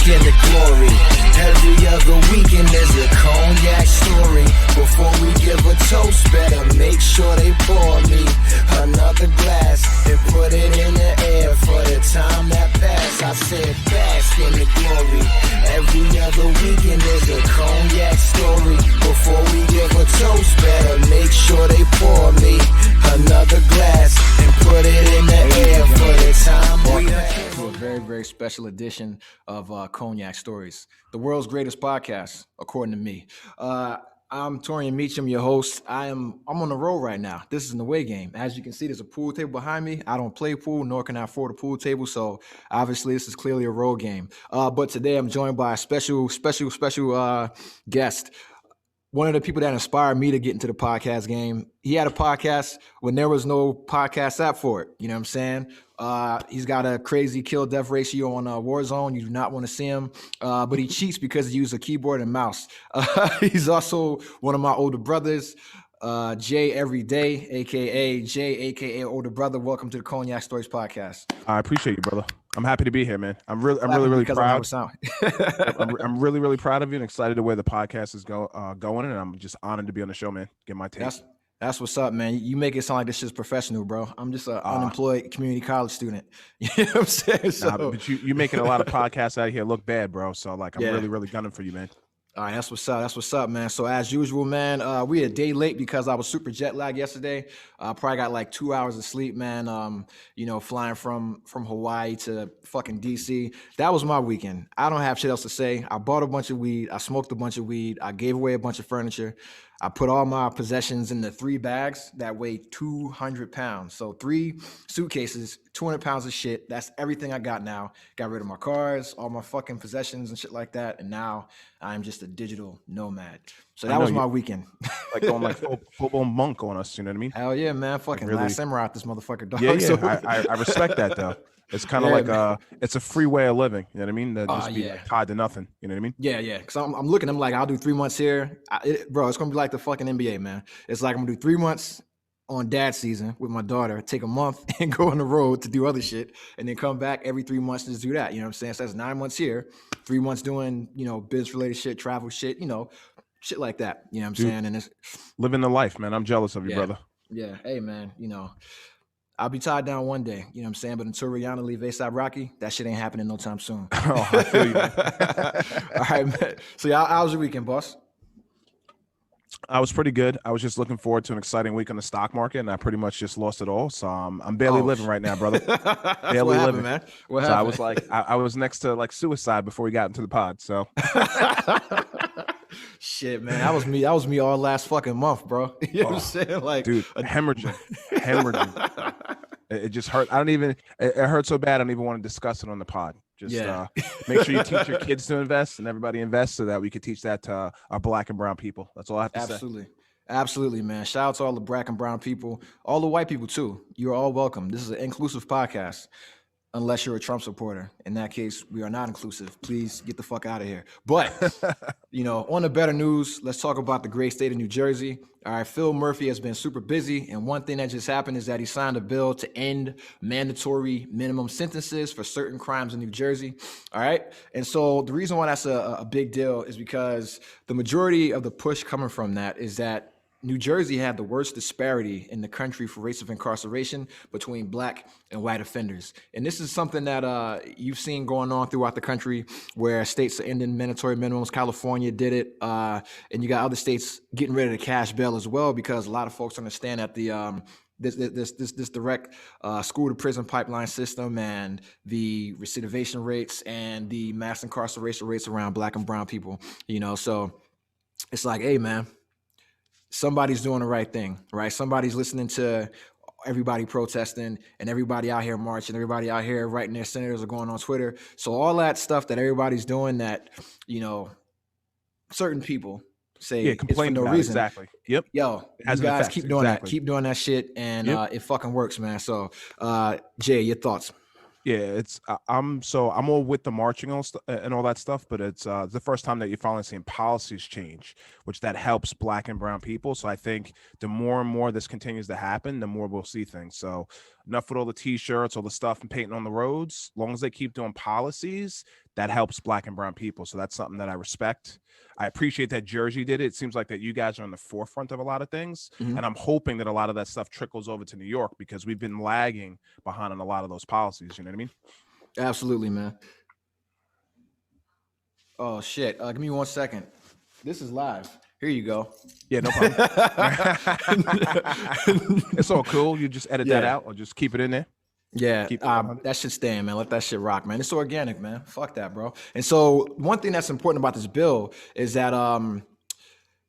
bask in the glory. Every other weekend there's a cognac story. Before we give a toast, better make sure they pour me another glass and put it in the air for the time that passed. I said bask in the glory. Every other weekend there's a cognac story. Before we give a toast, better make sure they pour me another glass and put it in the air for the time we had. To a very, very special edition of Cognac Stories, the world's greatest podcast, according to me. I'm Torian Meacham, your host. I'm on the road right now. This is an away game. As you can see, there's a pool table behind me. I don't play pool, nor can I afford a pool table, so obviously this is clearly a road game. But today I'm joined by a special guest. One of the people that inspired me to get into the podcast game. He had a podcast when there was no podcast app for it. You know what I'm saying? He's got a crazy kill-death ratio on Warzone. You do not want to see him. But he cheats because he uses a keyboard and mouse. He's also one of my older brothers, Jay Everyday, a.k.a. Jay, a.k.a. older brother. Welcome to the Cognac Stories podcast. I appreciate you, brother. I'm happy to be here, man. I'm really proud. I'm really proud of you and excited the way the podcast is going, and I'm just honored to be on the show, man. Get my take. That's what's up, man. You make it sound like this shit's professional, bro. I'm just an unemployed community college student. You know what I'm saying? So, but you're making a lot of podcasts out here look bad, bro. So like, I'm really gunning for you, man. All right, that's what's up, man. So as usual, man, we a day late because I was super jet lagged yesterday. Probably got like 2 hours of sleep, man. Flying from Hawaii to fucking DC. That was my weekend. I don't have shit else to say. I bought a bunch of weed. I smoked a bunch of weed. I gave away a bunch of furniture. I put all my possessions in the 3 bags that weigh 200 pounds. So 3 suitcases, 200 pounds of shit. That's everything I got now. Got rid of my cars, all my fucking possessions and shit like that. And now I'm just a digital nomad. So that was my weekend. Like going like full monk on us, you know what I mean? Hell yeah, man. Fucking really, last samurai out this motherfucker, dog. Yeah. So, I respect that though. It's kind of like it's a free way of living. You know what I mean? To just be like tied to nothing. You know what I mean? Yeah. Because I'm looking. I'm like, I'll do 3 months here, bro. It's gonna be like the fucking NBA, man. It's like I'm gonna do 3 months on dad season with my daughter, take a month and go on the road to do other shit, and then come back every 3 months to just do that. You know what I'm saying? So that's 9 months here, 3 months doing business related shit, travel shit, shit like that. You know what I'm saying? And it's living the life, man. I'm jealous of you, brother. Yeah. Hey, man. I'll be tied down one day, you know what I'm saying? But until Rihanna leave A$AP Rocky, that shit ain't happening no time soon. Oh, I feel you, man. All right, man. So how was your weekend, boss? I was pretty good. I was just looking forward to an exciting week on the stock market, and I pretty much just lost it all. So I'm barely living right now, brother. Barely living, man. So I was like, I was next to like suicide before we got into the pod. So shit, man. That was me all last fucking month, bro. You know what I'm saying? Like, dude, hemorrhaging. It just hurt. It hurt so bad I don't even want to discuss it on the pod. Just make sure you teach your kids to invest and everybody invests so that we could teach that to our black and brown people. That's all I have to say. Absolutely, man. Shout out to all the black and brown people, all the white people too. You're all welcome. This is an inclusive podcast. Unless you're a Trump supporter. In that case, we are not inclusive. Please get the fuck out of here. But, on the better news, let's talk about the great state of New Jersey. All right, Phil Murphy has been super busy. And one thing that just happened is that he signed a bill to end mandatory minimum sentences for certain crimes in New Jersey. All right. And so the reason why that's a big deal is because the majority of the push coming from that is that New Jersey had the worst disparity in the country for rates of incarceration between black and white offenders. And this is something that you've seen going on throughout the country where states are ending mandatory minimums. California did it. And you got other states getting rid of the cash bail as well, because a lot of folks understand that the this direct school to prison pipeline system and the recidivation rates and the mass incarceration rates around black and brown people, so it's like, hey, man, somebody's doing the right thing, right? Somebody's listening to everybody protesting and everybody out here marching, everybody out here writing their senators are going on Twitter. So all that stuff that everybody's doing that, certain people say complain for no reason. Exactly. Yep. Yo, you guys keep doing that. Keep doing that shit. And it fucking works, man. So Jay, your thoughts? Yeah, it's I'm all with the marching and all that stuff, but it's the first time that you're finally seeing policies change, which that helps black and brown people. So I think the more and more this continues to happen, the more we'll see things. So enough with all the t-shirts, all the stuff and painting on the roads. As long as they keep doing policies, that helps Black and brown people. So that's something that I respect. I appreciate that Jersey did it. It seems like that you guys are on the forefront of a lot of things. And I'm hoping that a lot of that stuff trickles over to New York, because we've been lagging behind on a lot of those policies. You know what I mean? Absolutely, man. Oh, shit. Give me 1 second. This is live. Here you go. Yeah, no problem. It's all cool. You just edit that out or just keep it in there. Yeah, that shit's staying, man. Let that shit rock, man. It's organic, man. Fuck that, bro. And so one thing that's important about this bill is that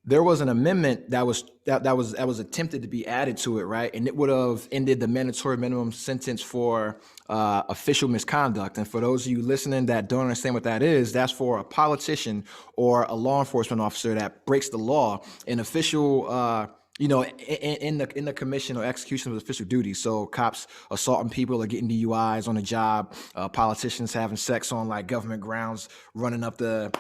there was an amendment that was attempted to be added to it, right? And it would have ended the mandatory minimum sentence for official misconduct. And for those of you listening that don't understand what that is, that's for a politician or a law enforcement officer that breaks the law in official in the commission or execution of official duties. So cops assaulting people or getting DUIs on the job, politicians having sex on like government grounds, running up the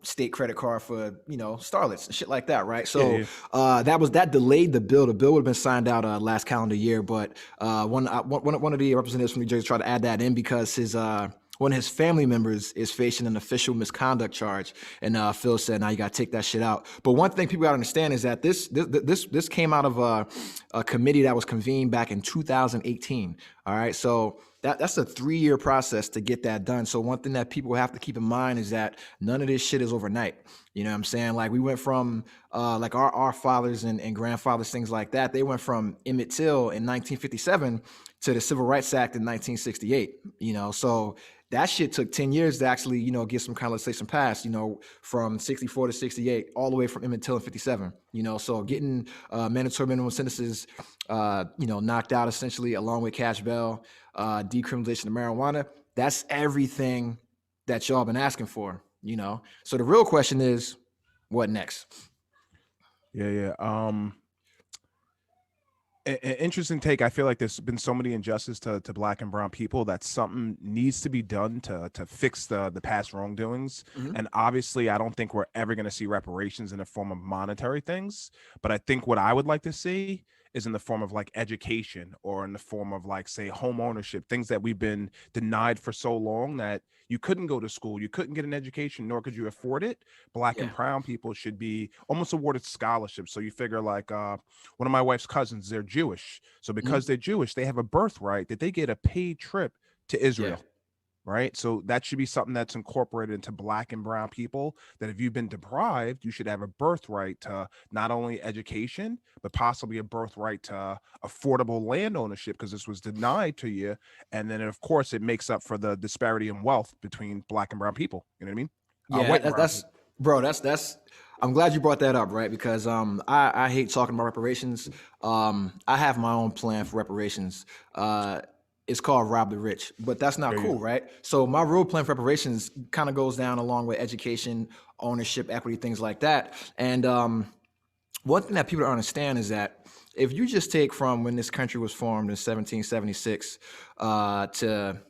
state credit card for starlets and shit like that, right? So that delayed the bill. The bill would have been signed out last calendar year, but one of the representatives from New Jersey tried to add that in because one of his family members is facing an official misconduct charge, and Phil said, "Now you got to take that shit out." But one thing people got to understand is that this came out of a committee that was convened back in 2018. All right, so that's a 3-year process to get that done. So one thing that people have to keep in mind is that none of this shit is overnight. You know what I'm saying? Like we went from like our fathers and grandfathers, things like that. They went from Emmett Till in 1957 to the Civil Rights Act in 1968. So that shit took 10 years to actually, get some kind of legislation passed, from 64 to 68, all the way from Emmett Till in 57, so getting mandatory minimum sentences, knocked out essentially along with cash bail, decriminalization of marijuana. That's everything that y'all been asking for, So the real question is, what next? Yeah. An interesting take. I feel like there's been so many injustices to Black and brown people that something needs to be done to fix the past wrongdoings. And obviously, I don't think we're ever going to see reparations in the form of monetary things. But I think what I would like to see is in the form of like education, or in the form of like, say, home ownership, things that we've been denied for so long that you couldn't go to school, you couldn't get an education, nor could you afford it. Black and brown people should be almost awarded scholarships. So you figure like one of my wife's cousins, they're Jewish. So because they're Jewish, they have a birthright that they get a paid trip to Israel. Right. So that should be something that's incorporated into Black and brown people, that if you've been deprived, you should have a birthright to not only education, but possibly a birthright to affordable land ownership, because this was denied to you. And then, of course, it makes up for the disparity in wealth between Black and brown people. You know what I mean? That's I'm glad you brought that up, right? Because I hate talking about reparations. I have my own plan for reparations. It's called Rob the Rich, but that's not cool, right? So my real plan for reparations kind of goes down along with education, ownership, equity, things like that. And one thing that people don't understand is that if you just take from when this country was formed in 1776 to,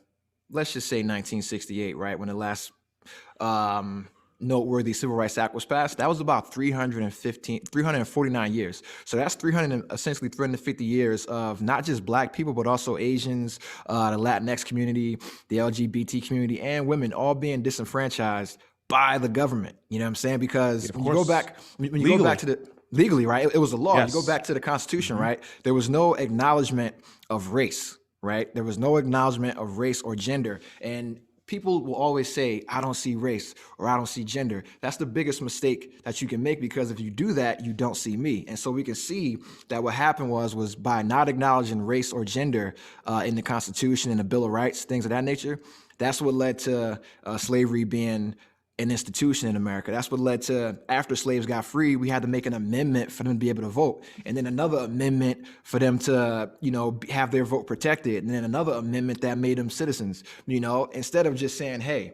let's just say 1968, right? When the last noteworthy Civil Rights Act was passed, that was about 349 years. So that's essentially 350 years of not just Black people, but also Asians, the Latinx community, the LGBT community, and women all being disenfranchised by the government. You know what I'm saying? Because when you go back to the legally, right? It was a law. You go back to the Constitution, right? There was no acknowledgement of race, right? There was no acknowledgement of race or gender. And people will always say, I don't see race or I don't see gender. That's the biggest mistake that you can make, because if you do that, you don't see me. And so we can see that what happened was by not acknowledging race or gender in the Constitution and the Bill of Rights, things of that nature, that's what led to slavery being an institution in America. That's what led to, after slaves got free, we had to make an amendment for them to be able to vote. And then another amendment for them to, have their vote protected. And then another amendment that made them citizens, instead of just saying, hey,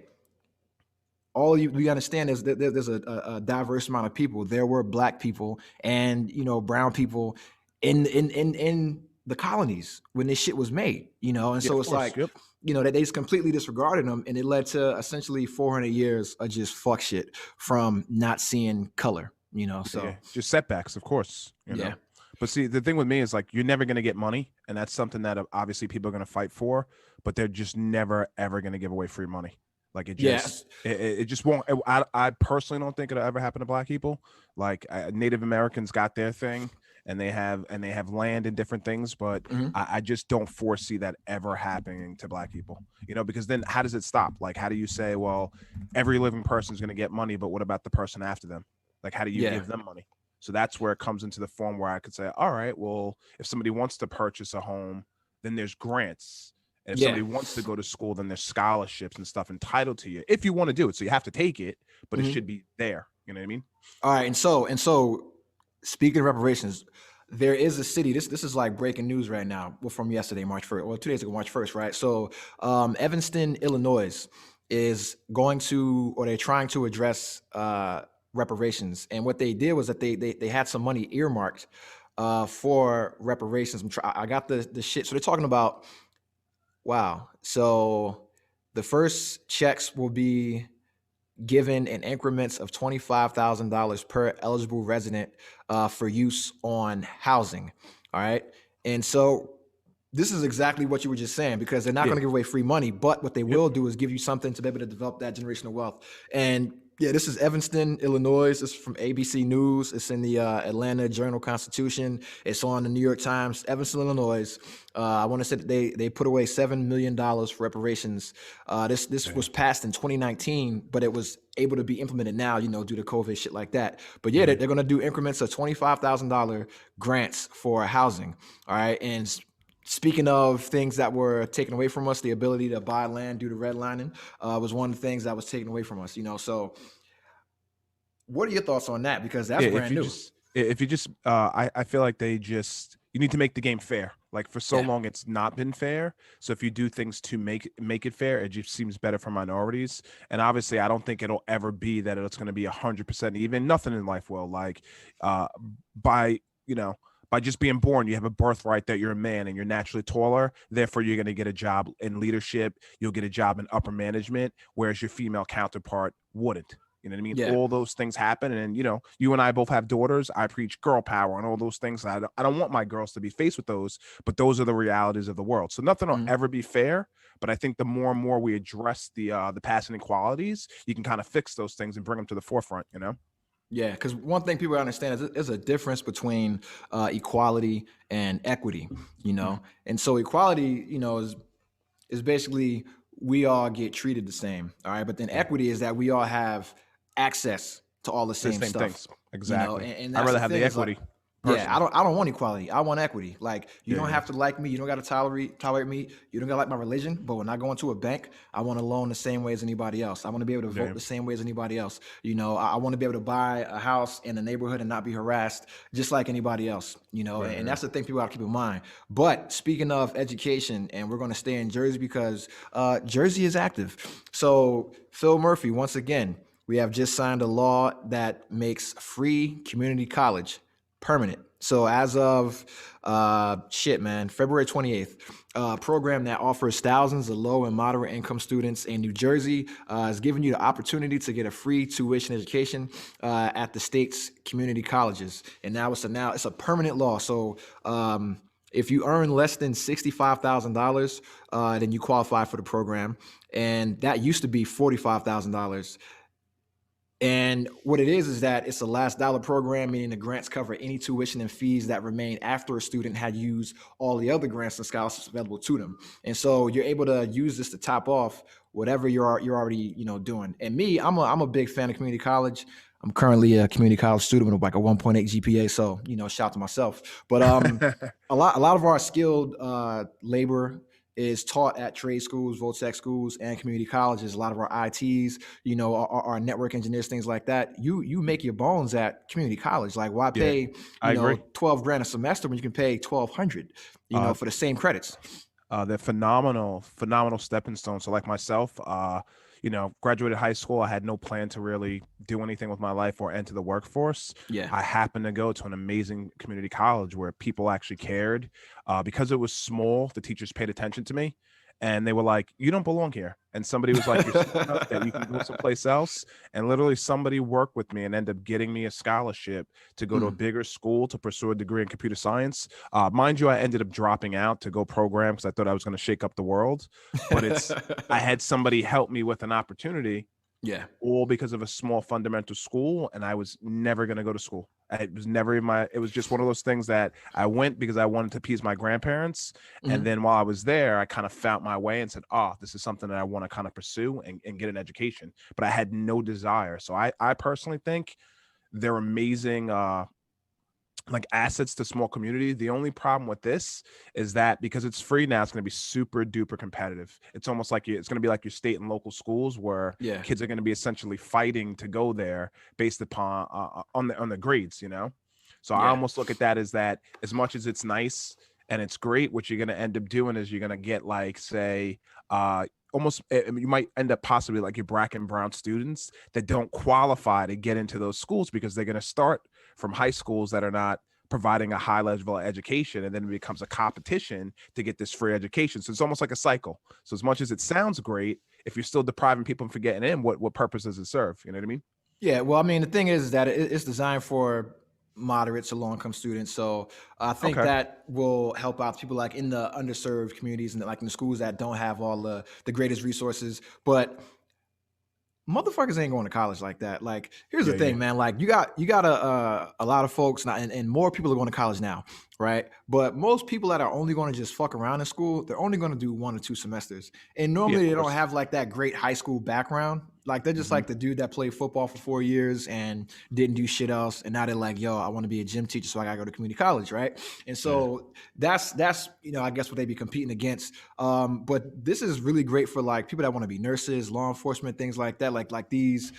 we understand is that there's a diverse amount of people. There were Black people and, brown people in the colonies when this shit was made, and so it's like, that they just completely disregarded them, and it led to essentially 400 years of just fuck shit from not seeing color, so just setbacks, of course, you know? But see, the thing with me is like you're never going to get money, and that's something that obviously people are going to fight for, but they're just never ever going to give away free money. Like it just Yes. it just won't. I personally don't think it'll ever happen to black people. Like Native Americans got their thing, and they have land and different things, but Mhm. I just don't foresee that ever happening to black people. Because then how does it stop? Like how do you say, well, every living person is going to get money, but what about the person after them? Like how do you Yeah. give them money? So that's where it comes into the form where I could say, all right, well, if somebody wants to purchase a home, then there's grants. And if Yeah. somebody wants to go to school, then there's scholarships and stuff entitled to you if you want to do it. So you have to take it, but it Mhm. should be there. You know what I mean? All right, and so, speaking of reparations, there is a city. This is like breaking news right now. Well, from yesterday, March 1st. Well, 2 days ago, March 1st, right? So, Evanston, Illinois, is going to, or they're trying to address reparations. And what they did was that they had some money earmarked for reparations. I got the shit. So they're talking about, wow. So the first checks will be given in increments of $25,000 per eligible resident for use on housing. All right. And so this is exactly what you were just saying, because they're not Yeah. going to give away free money, but what they Yep. will do is give you something to be able to develop that generational wealth. And yeah, this is Evanston, Illinois. This is from ABC News. It's in the Atlanta Journal-Constitution. It's on the New York Times. Evanston, Illinois. I want to say that they put away $7 million for reparations. This was passed in 2019, but it was able to be implemented now, due to COVID, shit like that. But yeah, they're going to do increments of $25,000 grants for housing. All right, and speaking of things that were taken away from us, the ability to buy land due to redlining was one of the things that was taken away from us. So what are your thoughts on that? Because that's Yeah, brand new. if you just I feel like you need to make the game fair. Like for so Yeah. long it's not been fair. So if you do things to make it fair, it just seems better for minorities. And obviously I don't think it'll ever be that it's going to be 100% even. Nothing in life will. Like by by just being born, you have a birthright that you're a man and you're naturally taller. Therefore, you're going to get a job in leadership. You'll get a job in upper management, whereas your female counterpart wouldn't. You know what I mean? Yeah. All those things happen. And, you and I both have daughters. I preach girl power and all those things. I don't want my girls to be faced with those, but those are the realities of the world. So nothing will ever be fair. But I think the more and more we address the past inequalities, you can kind of fix those things and bring them to the forefront, Yeah, because one thing people understand is there's a difference between equality and equity, and so equality, is basically we all get treated the same, all right. But then equity is that we all have access to all the The same same stuff, things. Exactly. And I'd that's rather the have thing the is like, equity. yeah, Personally. I don't want equality. I want equity. Like you don't Yeah. have to like me. You don't got to tolerate me. You don't got to like my religion. But when I go into a bank, I want to loan the same way as anybody else. I want to be able to vote Yeah. the same way as anybody else. I want to be able to buy a house in a neighborhood and not be harassed just like anybody else. And that's the thing people have to keep in mind. But speaking of education, and we're going to stay in Jersey because Jersey is active. So Phil Murphy, once again, we have just signed a law that makes free community college permanent. So as of February 28th, a program that offers thousands of low and moderate income students in New Jersey is giving you the opportunity to get a free tuition education at the state's community colleges. And now it's a permanent law. So if you earn less than $65,000, then you qualify for the program. And that used to be $45,000. And what it is that it's a last dollar program, meaning the grants cover any tuition and fees that remain after a student had used all the other grants and scholarships available to them. And so you're able to use this to top off whatever you're already doing. And me, I'm a big fan of community college. I'm currently a community college student with like a 1.8 GPA, so shout out to myself. But a lot of our skilled labor is taught at trade schools, Voltech schools, and community colleges. A lot of our ITs, our network engineers, things like that. You make your bones at community college. Like, why pay I agree. $12,000 a semester when you can pay $1,200, for the same credits? They're phenomenal stepping stones. So like myself, graduated high school. I had no plan to really do anything with my life or enter the workforce. Yeah. I happened to go to an amazing community college where people actually cared because it was small. The teachers paid attention to me. and they were like, "You don't belong here." And somebody was like, "You're smart enough that you can go someplace else." And literally, somebody worked with me and ended up getting me a scholarship to go to a bigger school to pursue a degree in computer science. Mind you, I ended up dropping out to go program because I thought I was going to shake up the world. But I had somebody help me with an opportunity, Yeah. all because of a small fundamental school, and I was never going to go to school. It was never in my, it was just one of those things that I went because I wanted to appease my grandparents. And then while I was there, I kind of found my way and said, oh, this is something that I want to kind of pursue and get an education. But I had no desire. So I personally think they're amazing like assets to small communities. The only problem with this is that because it's free now, it's going to be super duper competitive. It's almost like it's going to be like your state and local schools where kids are going to be essentially fighting to go there based upon on the grades, you know? So I almost look at that as that, as much as it's nice and it's great, what you're going to end up doing is you're going to get like, say, almost, you might end up possibly like your black and brown students that don't qualify to get into those schools because they're going to start from high schools that are not providing a high level of education, and then it becomes a competition to get this free education. So it's almost like a cycle. So as much as it sounds great, if you're still depriving people from getting in, what purpose does it serve? You know what I mean? Yeah. Well, I mean, the thing is that it's designed for moderate to low income students. So I think that will help out people like in the underserved communities and like in the schools that don't have all the greatest resources. But motherfuckers ain't going to college like that. Like, here's the thing, man. Like, you got a lot of folks now, and more people are going to college now, right? But most people that are only going to just fuck around in school, they're only going to do 1 or 2 semesters, and normally they don't have like that great high school background. Like, they're just like the dude that played football for 4 years and didn't do shit else, and now they're like, yo, I want to be a gym teacher, so I gotta go to community college, right? And so that's I guess what they be competing against. But this is really great for like people that want to be nurses, law enforcement, things like that. Like these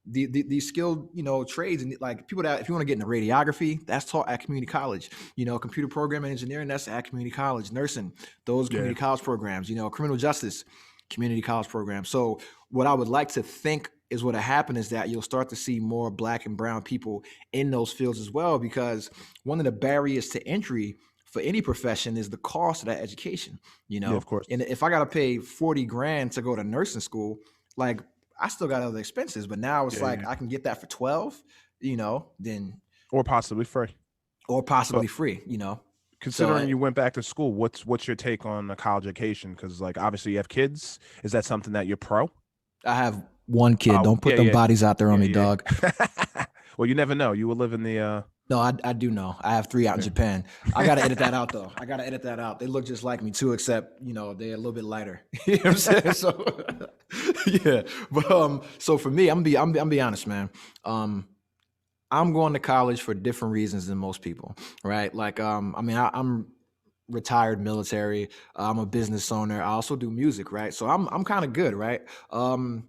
these skilled trades, and like people that if you want to get into radiography, that's taught at community college. Computer programming, engineering, that's at community college. Nursing, those community college programs. Criminal justice, community college programs. So what I would like to think is what will happen is that you'll start to see more black and brown people in those fields as well, because one of the barriers to entry for any profession is the cost of that education, of course. And if I got to pay 40 grand to go to nursing school, like I still got other expenses, but now it's I can get that for 12, then. Or possibly free. Free, Considering you went back to school, what's your take on a college education? Because like obviously you have kids. Is that something that you're pro? I have one kid. Don't put them bodies out there on me, dog. Well, you never know. You will live in the No, I do know. I have 3 out in Japan. I gotta edit that out though. I gotta edit that out. They look just like me too, except they're a little bit lighter. You know what I'm saying? So yeah. But so for me, I'm be honest, man. I'm going to college for different reasons than most people, right? Like I'm retired military. I'm a business owner. I also do music, right? So I'm kind of good, right? I'm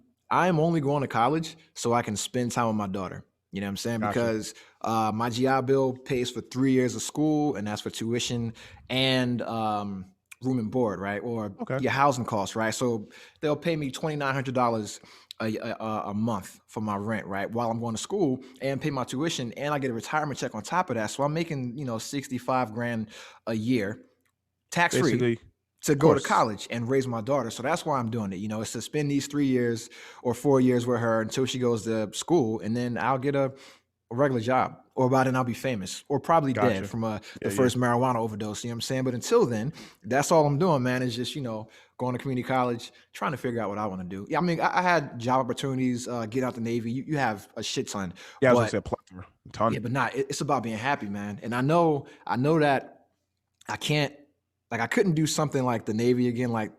only going to college so I can spend time with my daughter. You know what I'm saying? Gotcha. Because my GI Bill pays for 3 years of school, and that's for tuition and room and board, right? Or your housing costs, right? So they'll pay me $2,900 a month for my rent, right? While I'm going to school, and pay my tuition, and I get a retirement check on top of that. So I'm making 65 grand a year, tax free, to go to college and raise my daughter. So that's why I'm doing it. It's to spend these 3 years or 4 years with her until she goes to school, and then I'll get a regular job, or by then I'll be famous or probably dead from the first marijuana overdose. You know what I'm saying? But until then, that's all I'm doing, man, is just, going to community college, trying to figure out what I want to do. Yeah, I mean, I had job opportunities, get out the Navy. You have a shit ton. Yeah, I was going to say a ton. Yeah, but it's about being happy, man. And I know that I can't, like, I couldn't do something like the Navy again, like,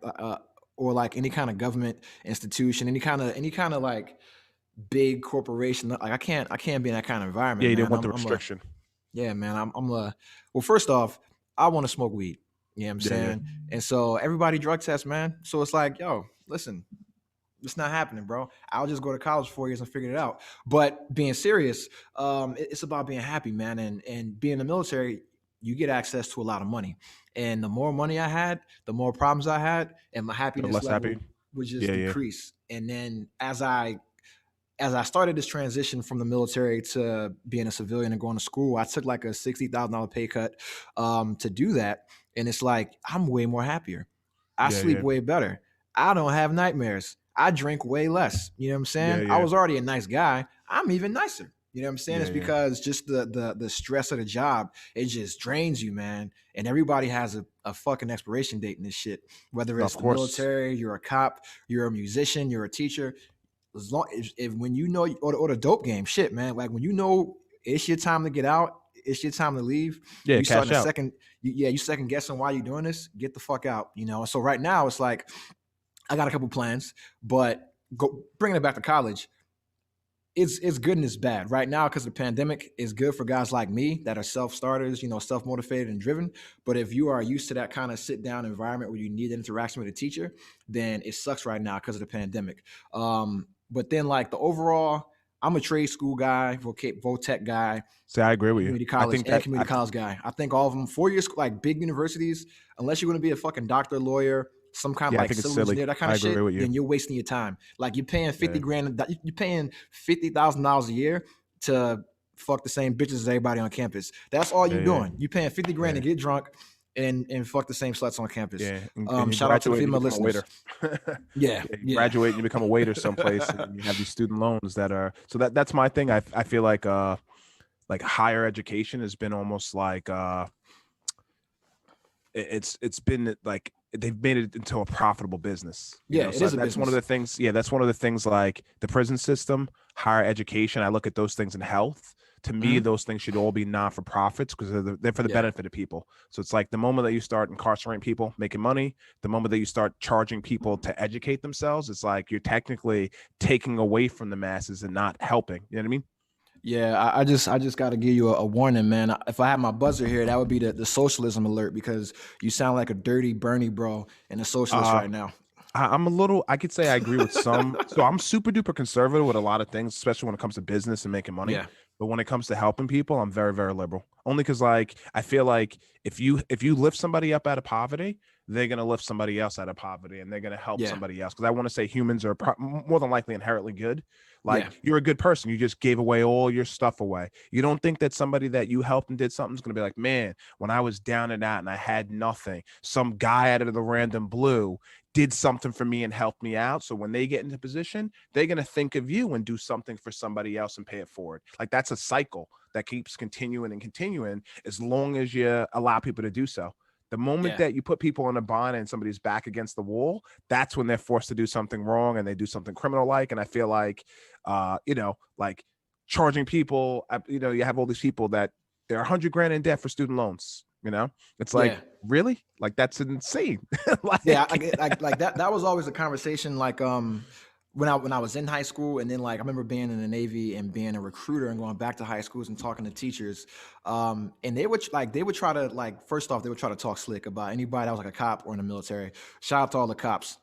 or like any kind of government institution, any kind of like big corporation. Like I can't be in that kind of environment. Yeah, you man. didn't want the restriction. Yeah, man. Well, first off, I want to smoke weed. You know what I'm saying? Yeah. And so everybody drug tests, man. So it's like, yo, listen, it's not happening, bro. I'll just go to college for 4 years and figure it out. But being serious, it's about being happy, man. And being in the military, you get access to a lot of money. And the more money I had, the more problems I had, and my happiness level would just decrease. And then as I started this transition from the military to being a civilian and going to school, I took like a $60,000 pay cut to do that. And it's like, I'm way more happier. I Yeah, sleep yeah, way better. I don't have nightmares. I drink way less. You know what I'm yeah, saying? I yeah, was already a nice guy. I'm even nicer. You know what I'm saying? yeah, It's yeah. because just the stress of the job, it just drains you, man. And everybody has a fucking expiration date in this shit. Whether Of it's the course. military, you're a cop, you're a musician, you're a teacher. As long if when you know, or the dope game, shit, man. Like when you know it's your time to get out, it's your time to leave. Yeah, You starting cash a out. second, you second guessing why you're doing this. Get the fuck out, you know. So right now it's like I got a couple plans, but bringing it back to college, it's good and it's bad right now because the pandemic is good for guys like me that are self-starters, you know, self-motivated and driven. But if you are used to that kind of sit-down environment where you need interaction with a teacher, then it sucks right now because of the pandemic. But then like the overall, I'm a trade school guy, Tech guy, See, I agree with you. community I college think and that I, community college guy. I think all of them 4 year school, like big universities, unless you're going to be a fucking doctor, lawyer, some kind of yeah, I like think it's civil silly. engineer, that kind I of agree shit, with you. then you're wasting your time. Like you're paying 50 Yeah, grand, you're paying $50,000 a year to fuck the same bitches as everybody on campus. That's all yeah, you yeah, doing. You paying 50 grand to yeah, get drunk and fuck the same sluts on campus. yeah. And you Shout out to the graduate and you female become a listeners. waiter. Yeah, Yeah, you yeah, graduate and you become a waiter someplace, and then you have these student loans that are so that's my thing. I feel like higher education has been almost like it's been like they've made it into a profitable business, you yeah. know. It So is a that's one of business. the things. Yeah, that's one of the things, like the prison system, higher education. I look at those things in health. To me, Mhm. those things should all be non-for-profits because they're for the Yeah, benefit of people. So it's like the moment that you start incarcerating people making money, the moment that you start charging people to educate themselves, it's like you're technically taking away from the masses and not helping. You know what I mean? yeah. I just got to give you a warning, man. If I had my buzzer here, that would be the socialism alert because you sound like a dirty Bernie bro and a socialist Uh, right now. I'm a little, I could say I agree with some. So I'm super duper conservative with a lot of things, especially when it comes to business and making money. Yeah, But when it comes to helping people, I'm very, very liberal. Only because like I feel like if you lift somebody up out of poverty, they're gonna lift somebody else out of poverty and they're gonna help yeah, somebody else. Because I want to say humans are more than likely inherently good. yeah, Like you're a good person. You just gave away all your stuff away. You don't think that somebody that you helped and did something is gonna be like, man, when I was down and out and I had nothing, some guy out of the random blue did something for me and helped me out. So when they get into position, they're going to think of you and do something for somebody else and pay it forward. Like that's a cycle that keeps continuing and continuing as long as you allow people to do so. The moment yeah, that you put people on a bond and somebody's back against the wall, that's when they're forced to do something wrong and they do something criminal like. And I feel like, like charging people, you have all these people that they're 100 grand in debt for student loans. It's like, yeah. really? Like that's insane. Yeah, Like, like that. That was always a conversation. Like when I was in high school, and then like I remember being in the Navy and being a recruiter and going back to high schools and talking to teachers. And they would try to like first off they would try to talk slick about anybody that was like a cop or in the military. Shout out to all the cops.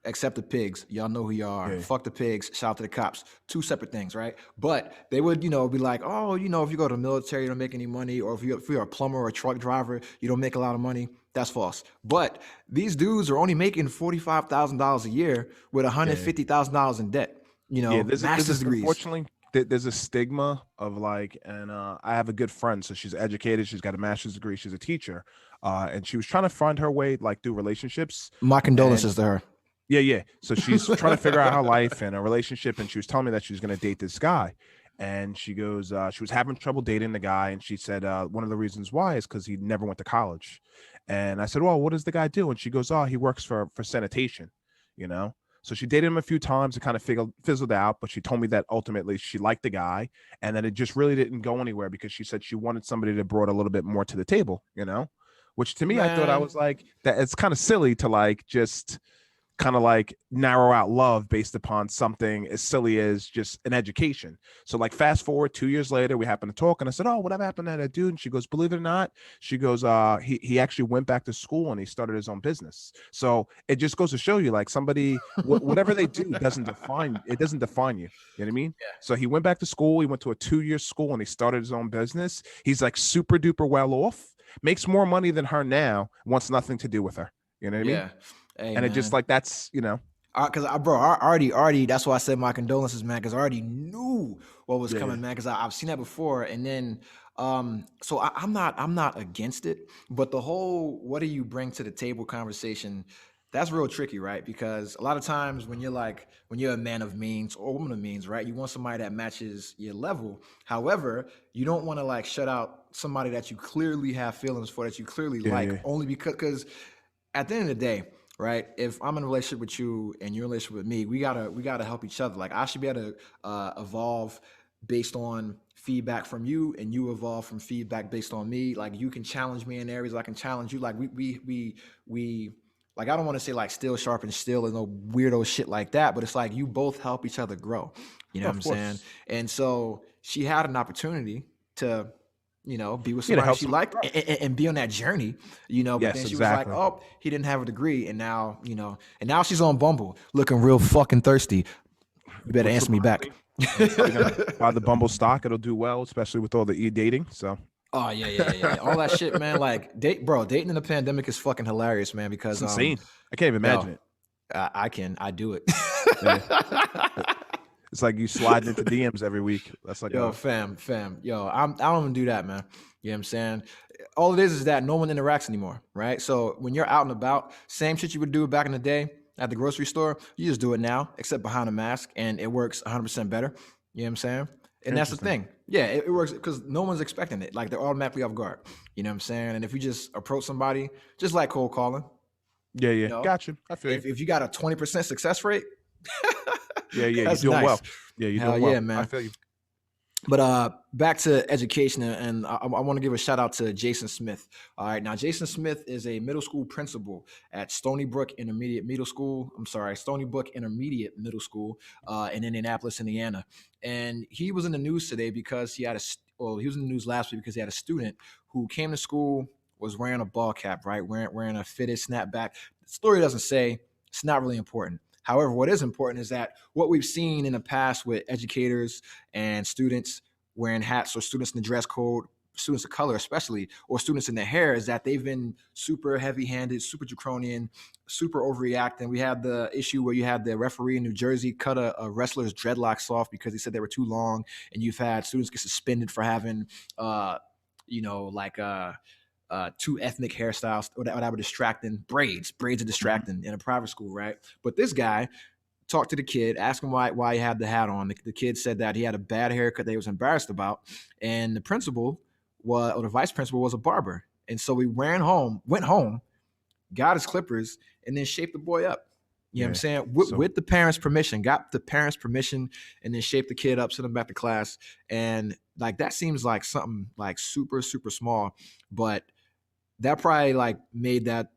Except the pigs. Y'all know who you are. yeah, Fuck the pigs. Shout out to the cops. Two separate things, right? But they would, be like, oh, if you go to the military, you don't make any money, or if you're a plumber or a truck driver, you don't make a lot of money. That's false. But these dudes are only making $45,000 a year with yeah, $150,000 in debt. yeah. There's Master's this degrees. unfortunately there's a stigma of like, and I have a good friend, so she's educated, she's got a master's degree, she's a teacher, and she was trying to find her way like through relationships, My and condolences to her. yeah, yeah. So she's trying to figure out her life and a relationship, and she was telling me that she was going to date this guy. And she goes, she was having trouble dating the guy, and she said one of the reasons why is because he never went to college. And I said, well, what does the guy do? And she goes, oh, he works for sanitation, you know. So she dated him a few times. It kind of fizzled out, but she told me that ultimately she liked the guy, and that it just really didn't go anywhere because she said she wanted somebody that brought a little bit more to the table, you know. Which to me, I thought I Man, was like that. It's kind of silly to like just kind of like narrow out love based upon something as silly as just an education. So like fast forward 2 years later, we happen to talk and I said, oh, whatever happened to that dude? And she goes, believe it or not, she goes, he actually went back to school and he started his own business. So it just goes to show you like somebody, whatever they do doesn't define you. You know what I mean? So he went back to school. He went to a 2-year school and he started his own business. He's like super duper well off, makes more money than her now, wants nothing to do with her. You know what I mean? yeah. Hey, And it just man. like that's Because bro, I already. That's why I said my condolences, man. Because I already knew what was yeah, coming, man. Because I've seen that before, and then, so I'm not against it, but the whole "what do you bring to the table" conversation, that's real tricky, right? Because a lot of times when you're a man of means or a woman of means, right? You want somebody that matches your level. However, you don't want to like shut out somebody that you clearly have feelings for, that you clearly Yeah, like, yeah. only because at the end of the day, right? If I'm in a relationship with you and you're in a relationship with me, we gotta help each other. Like I should be able to evolve based on feedback from you, and you evolve from feedback based on me. Like you can challenge me in areas, I can challenge you. Like we like I don't want to say like steel sharpens steel and no weirdo shit like that, but it's like you both help each other grow. You know No, what of I'm saying? course. And so she had an opportunity to, be with Yeah, to somebody help she somebody liked grow. and be on that journey, but Yes, then she was like, exactly. oh, he didn't have a degree. And now, and now she's on Bumble looking real fucking thirsty. You better Which answer me reminds back. me, I'm probably gonna buy the Bumble stock. It'll do well, especially with all the e-dating. So Oh yeah, yeah, yeah, yeah. All that shit, man. Like dating in the pandemic is fucking hilarious, man, it's because insane. I can't even yo, imagine it. I do it. Yeah. It's like you sliding into DMs every week. That's like Yo, a fam. Yo, I don't even do that, man. You know what I'm saying? All it is that no one interacts anymore, right? So when you're out and about, same shit you would do back in the day at the grocery store, you just do it now, except behind a mask, and it works 100% better. You know what I'm saying? And that's the interesting. thing. Yeah, it works because no one's expecting it. Like they're automatically off guard. You know what I'm saying? And if you just approach somebody, just like cold calling, Yeah, you yeah. know, Gotcha. I feel you. if you got a 20% success rate, Yeah, yeah. You're that's doing nice. well. Yeah, you're Hell doing yeah, well. I man. feel you. But back to education, and I want to give a shout out to Jason Smith. All right, now Jason Smith is a middle school principal at Stony Brook Intermediate Middle School. I'm sorry, Stony Brook Intermediate Middle School in Indianapolis, Indiana. And he was in the news today because he was in the news last week because he had a student who came to school, was wearing a ball cap, right, wearing a fitted snapback. The story doesn't say. It's not really important. However, what is important is that what we've seen in the past with educators and students wearing hats, or students in the dress code, students of color especially, or students in their hair, is that they've been super heavy-handed, super draconian, super overreacting. We had the issue where you had the referee in New Jersey cut a wrestler's dreadlocks off because he said they were too long, and you've had students get suspended for having like two ethnic hairstyles or that were distracting. Braids are Mhm. distracting in a private school, right? But this guy talked to the kid, asked him why he had the hat on. The kid said that he had a bad haircut that he was embarrassed about, and the the vice principal was a barber. And so we went home, got his clippers, and then shaped the boy up. You know what I'm Yeah. saying? So With the parents' permission, got the parents' permission, and then shaped the kid up, sent him back to class. And like that seems like something like super, super small, but that probably like made that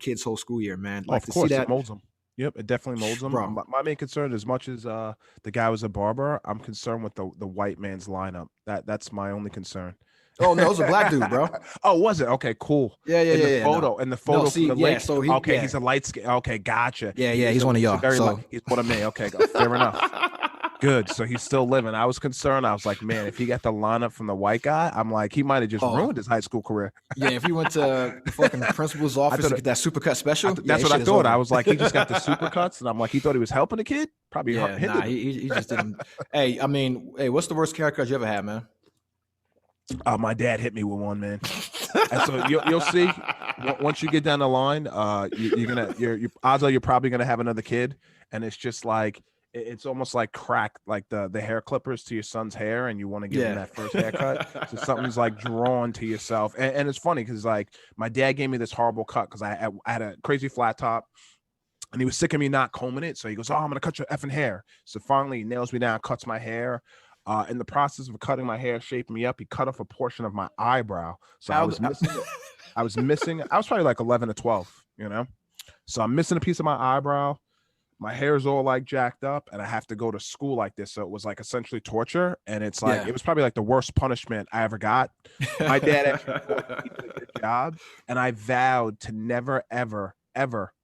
kid's whole school year, man. Like of to see course it that, molds them. Yep, it definitely molds them. bro. My main concern, as much as the guy was a barber, I'm concerned with the white man's lineup. That's my only concern. Oh no, it was a black dude, bro. Oh, was it? Okay, cool. Yeah, yeah, In yeah, the yeah. No, photo, in the no. photo from See, the yeah. link. So Okay, he's a light skin. Okay, gotcha. yeah. He's one of He's a y'all. very light. So He's one of me. Okay, fair enough. Good. So he's still living. I was concerned. I was like, man, if he got the lineup from the white guy, I'm like, he might have just oh ruined his high school career. yeah, if he went to the fucking principal's office thought to it, get that supercut special, yeah, that's his what I shit is thought. I over. was like, he just got the supercuts, and I'm like, he thought he was helping the kid. Probably Yeah, nah, hindered him. he just didn't. Hey, I mean, hey, what's the worst haircut you ever had, man? My dad hit me with one, man. And so you'll see once you get down the line, you're gonna your odds are you're probably gonna have another kid, and it's just like it's almost like crack, like the hair clippers to your son's hair, and you want to give him Yeah. that first haircut. So something's like drawn to yourself, and it's funny because like my dad gave me this horrible cut because I had a crazy flat top. And he was sick of me not combing it. So he goes, oh, I'm going to cut your effing hair. So finally he nails me down, cuts my hair. In the process of cutting my hair, shaping me up, he cut off a portion of my eyebrow. So I was missing it. I was probably like 11 or 12, you know? So I'm missing a piece of my eyebrow. My hair is all like jacked up and I have to go to school like this. So it was like essentially torture. And it's like, Yeah. it was probably like the worst punishment I ever got. My dad actually thought he did a good job. And I vowed to never, ever, ever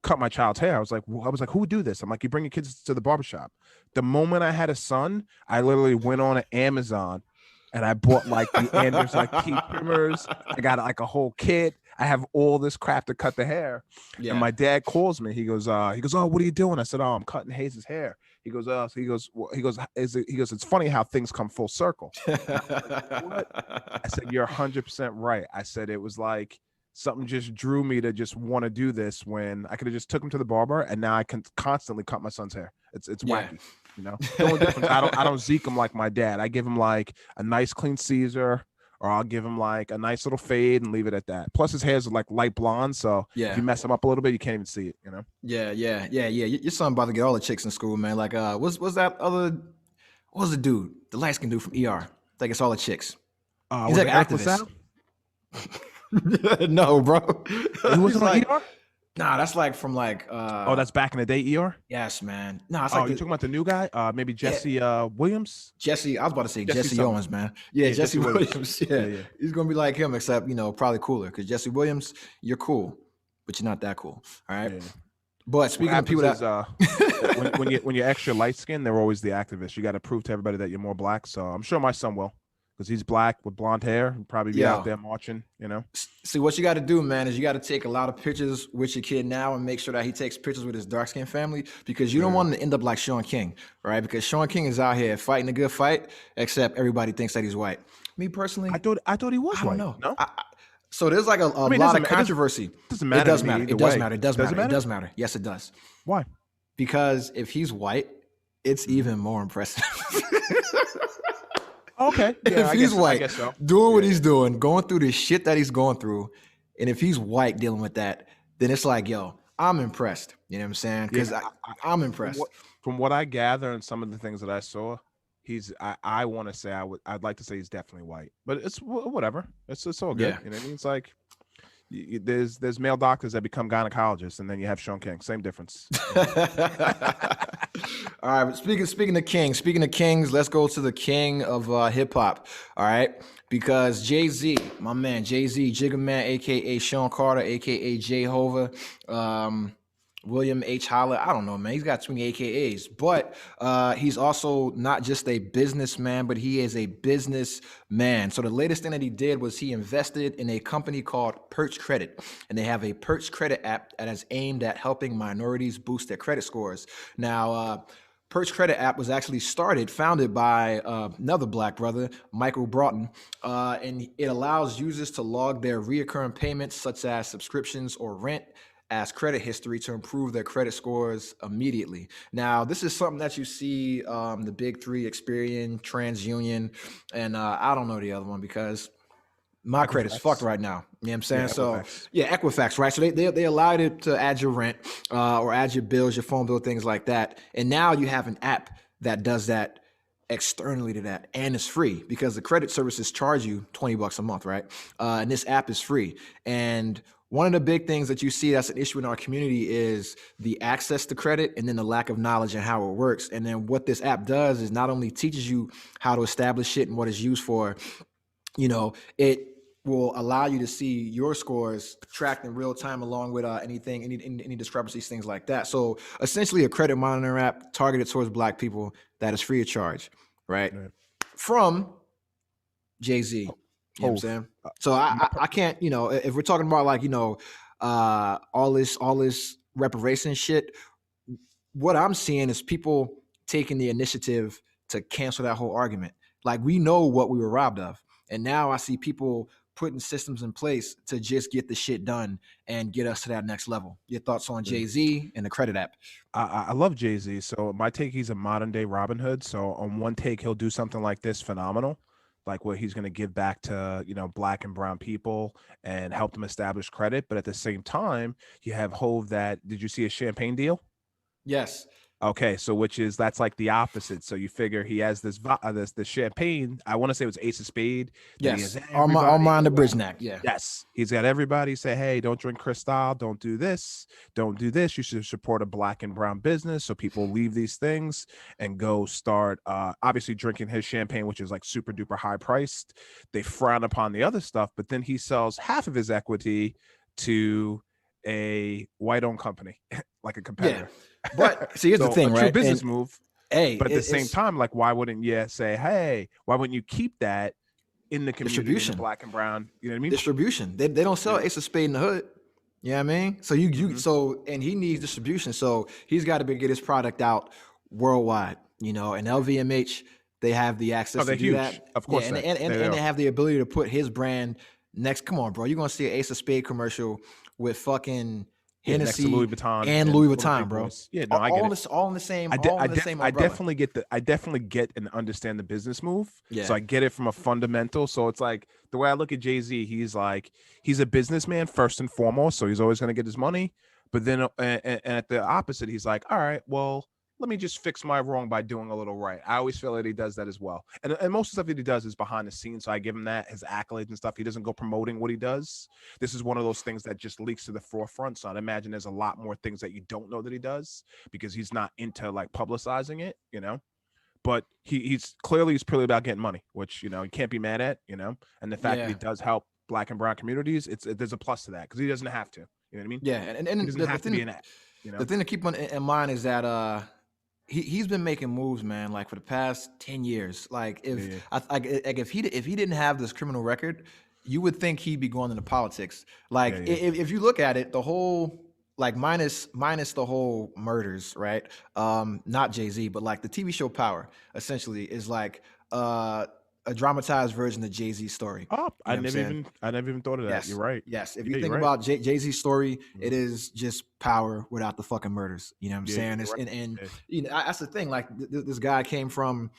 cut my child's hair. I was like, who would do this? I'm like, you bring your kids to the barbershop. The moment I had a son, I literally went on Amazon and I bought like there's like teeth trimmers. I got like a whole kit. I have all this crap to cut the hair. Yeah. And my dad calls me. He goes, oh, what are you doing? I said, oh, I'm cutting Hayes' hair. He goes, it's funny how things come full circle. Like, what? I said, you're 100% right. I said, it was like something just drew me to just want to do this when I could have just took him to the barber, and now I can constantly cut my son's hair. It's wacky, you know. The only difference, I don't zeke him like my dad. I give him like a nice clean Caesar, or I'll give him like a nice little fade and leave it at that. Plus his hair's like light blonde, so if you mess him up a little bit, you can't even see it, you know. Yeah. Your son about to get all the chicks in school, man. Like, what's that other? What was the dude? The light skinned dude from ER. Like, it's all the chicks. He's like an activist. No, bro. He wasn't like ER? Nah, that's like from like. That's back in the day, ER. Yes, man. No, it's like you're talking about the new guy. Maybe Jesse Williams. Jesse, I was about to say Jesse Owens, man. Yeah, Jesse Williams. Yeah, he's gonna be like him, except probably cooler. Because Jesse Williams, you're cool, but you're not that cool. All right. Yeah. But speaking of people that when you're extra light skinned, they're always the activists. You got to prove to everybody that you're more black. So I'm sure my son will. Because he's black with blonde hair, and probably be out there marching, you know. See, what you got to do, man, is you got to take a lot of pictures with your kid now and make sure that he takes pictures with his dark-skinned family, because you don't want him to end up like Sean King, right? Because Sean King is out here fighting a good fight, except everybody thinks that he's white. Me personally, I thought he was white. I don't know. No? So there's like a lot of controversy. It doesn't matter. It does matter. Yes, it does. Why? Because if he's white, it's even more impressive. Okay. Yeah, if he's white, doing what he's doing, going through the shit that he's going through, and if he's white dealing with that, then it's like, yo, I'm impressed. You know what I'm saying? Because I'm impressed. From what I gather and some of the things that I saw, I want to say I'd like to say he's definitely white, but it's whatever. It's all good. Yeah. You know what I mean? It's like there's male doctors that become gynecologists, and then you have Sean King. Same difference. All right. Speaking of kings, let's go to the king of hip hop. All right, because Jay-Z, my man, Jay-Z, Jigga Man, aka Sean Carter, aka Jehovah, William H. Holler. I don't know, man. He's got too many AKAs, but he's also not just a businessman, but he is a businessman. So the latest thing that he did was he invested in a company called Perch Credit, and they have a Perch Credit app that is aimed at helping minorities boost their credit scores. Now, Perch Credit app was actually founded by another black brother, Michael Broughton, and it allows users to log their reoccurring payments, such as subscriptions or rent, as credit history to improve their credit scores immediately. Now, this is something that you see the big three, Experian, TransUnion, and I don't know the other one because my credit's fucked right now. You know what I'm saying? Equifax, right? So they allowed it to add your rent or add your bills, your phone bill, things like that. And now you have an app that does that externally to that, and it's free because the credit services charge you $20 a month, right? And this app is free. And one of the big things that you see that's an issue in our community is the access to credit and then the lack of knowledge and how it works. And then what this app does is not only teaches you how to establish it and what it's used for, it will allow you to see your scores tracked in real time along with any discrepancies, things like that. So essentially a credit monitoring app targeted towards black people that is free of charge, right? From Jay-Z. You know what I'm saying? So I can't, if we're talking about like, all this reparation shit, what I'm seeing is people taking the initiative to cancel that whole argument. Like, we know what we were robbed of. And now I see people putting systems in place to just get the shit done and get us to that next level. Your thoughts on Jay-Z and the credit app? I love Jay-Z. So my take, he's a modern day Robin Hood. So on one take, he'll do something like this phenomenal, like where he's going to give back to, black and brown people and help them establish credit. But at the same time, you have Hove did you see a champagne deal? Yes. Okay, so that's like the opposite. So you figure he has this champagne. I want to say it was Ace of Spade. Yes, Armand the Bridgenack. Yeah. Yes, he's got everybody say, hey, don't drink Cristal, don't do this. You should support a black and brown business. So people leave these things and go start obviously drinking his champagne, which is like super duper high priced. They frown upon the other stuff, but then he sells half of his equity to a white-owned company, like a competitor. Yeah. But see, here's the thing, right? True business move. Hey, but at the same time, like, why wouldn't you say, hey, why wouldn't you keep that in the community, in the black and brown? You know what I mean? Distribution. They don't sell Ace of Spade in the hood. You know what I mean? So and he needs distribution. So he's got to get his product out worldwide. And LVMH, they have the access to do that. Of course, and they have the ability to put his brand Next, come on, bro. You're gonna see an Ace of Spade commercial with fucking Yeah, next to Hennessy Louis Vuitton and Louis one of the Vuitton, big bro. boys. Yeah, no, I get it. All in the same, I umbrella. definitely get and understand the business move. Yeah. So I get it from a fundamental. So it's like the way I look at Jay-Z, he's a businessman first and foremost. So he's always going to get his money. But then and at the opposite, he's like, all right, well, let me just fix my wrong by doing a little right. I always feel that he does that as well. And most of the stuff that he does is behind the scenes. So I give him that, his accolades and stuff. He doesn't go promoting what he does. This is one of those things that just leaks to the forefront. So I'd imagine there's a lot more things that you don't know that he does because he's not into like publicizing it, you know. But he's purely about getting money, which, you know, you can't be mad at, you know. And the fact that he does help Black and brown communities, there's a plus to that because he doesn't have to. You know what I mean? Yeah, and he doesn't have to be an act. You know? The thing to keep in mind is that he's been making moves, man, like for the past 10 years. Like if he didn't have this criminal record, you would think he'd be going into politics. Like if you look at it, the whole like minus the whole murders, right? Not Jay-Z, but like the TV show Power essentially is like a dramatized version of Jay-Z's story. Oh, I never even thought of that. Yes. You're right. Yes. If you think about Jay-Z's story, it is just Power without the fucking murders. You know what I'm saying? And you know, that's the thing. Like this guy came from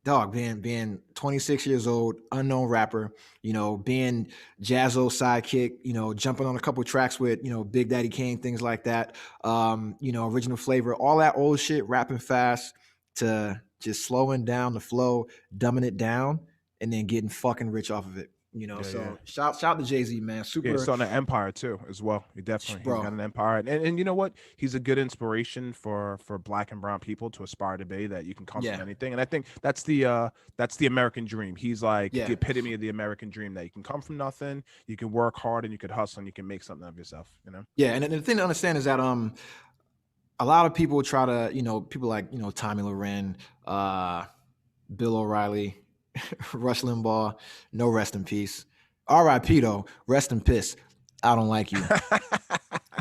being 26 years old, unknown rapper, you know, being Jazzo's sidekick, you know, jumping on a couple tracks with, you know, Big Daddy Kane, things like that. You know, Original Flavor, all that old shit, rapping fast to just slowing down the flow, dumbing it down, and then getting fucking rich off of it. You know, shout to Jay-Z, man. Super. Yeah, he's on an empire too, as well. He's got an empire, and you know what? He's a good inspiration for Black and brown people to aspire to be that you can come from anything. And I think that's the American dream. He's like the epitome of the American dream that you can come from nothing, you can work hard, and you can hustle, and you can make something of yourself. You know? Yeah, and the thing to understand is that a lot of people try to, you know, people like, you know, Tommy Loren, Bill O'Reilly, Rush Limbaugh, no rest in peace. R.I.P. though, rest in piss. I don't like you.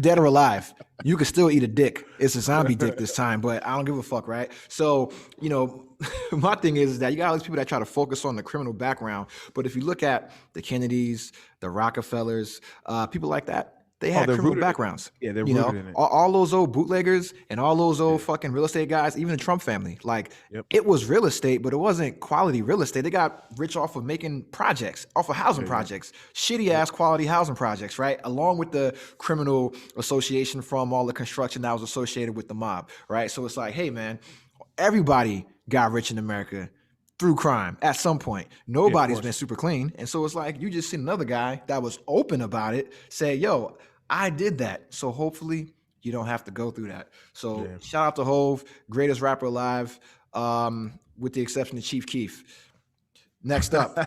Dead or alive, you can still eat a dick. It's a zombie dick this time, but I don't give a fuck, right? So, you know, my thing is that you got all these people that try to focus on the criminal background, but if you look at the Kennedys, the Rockefellers, people like that, they had criminal backgrounds. Yeah, they're rooted in it. All those old bootleggers and all those old fucking real estate guys, even the Trump family, like it was real estate, but it wasn't quality real estate. They got rich off of making projects, off of housing projects, shitty ass quality housing projects, right? Along with the criminal association from all the construction that was associated with the mob, right? So it's like, hey man, everybody got rich in America through crime at some point. Nobody's been super clean. And so it's like, you just see another guy that was open about it say, yo, I did that. So hopefully you don't have to go through that. So shout out to Hove, greatest rapper alive, with the exception of Chief Keef. Next up,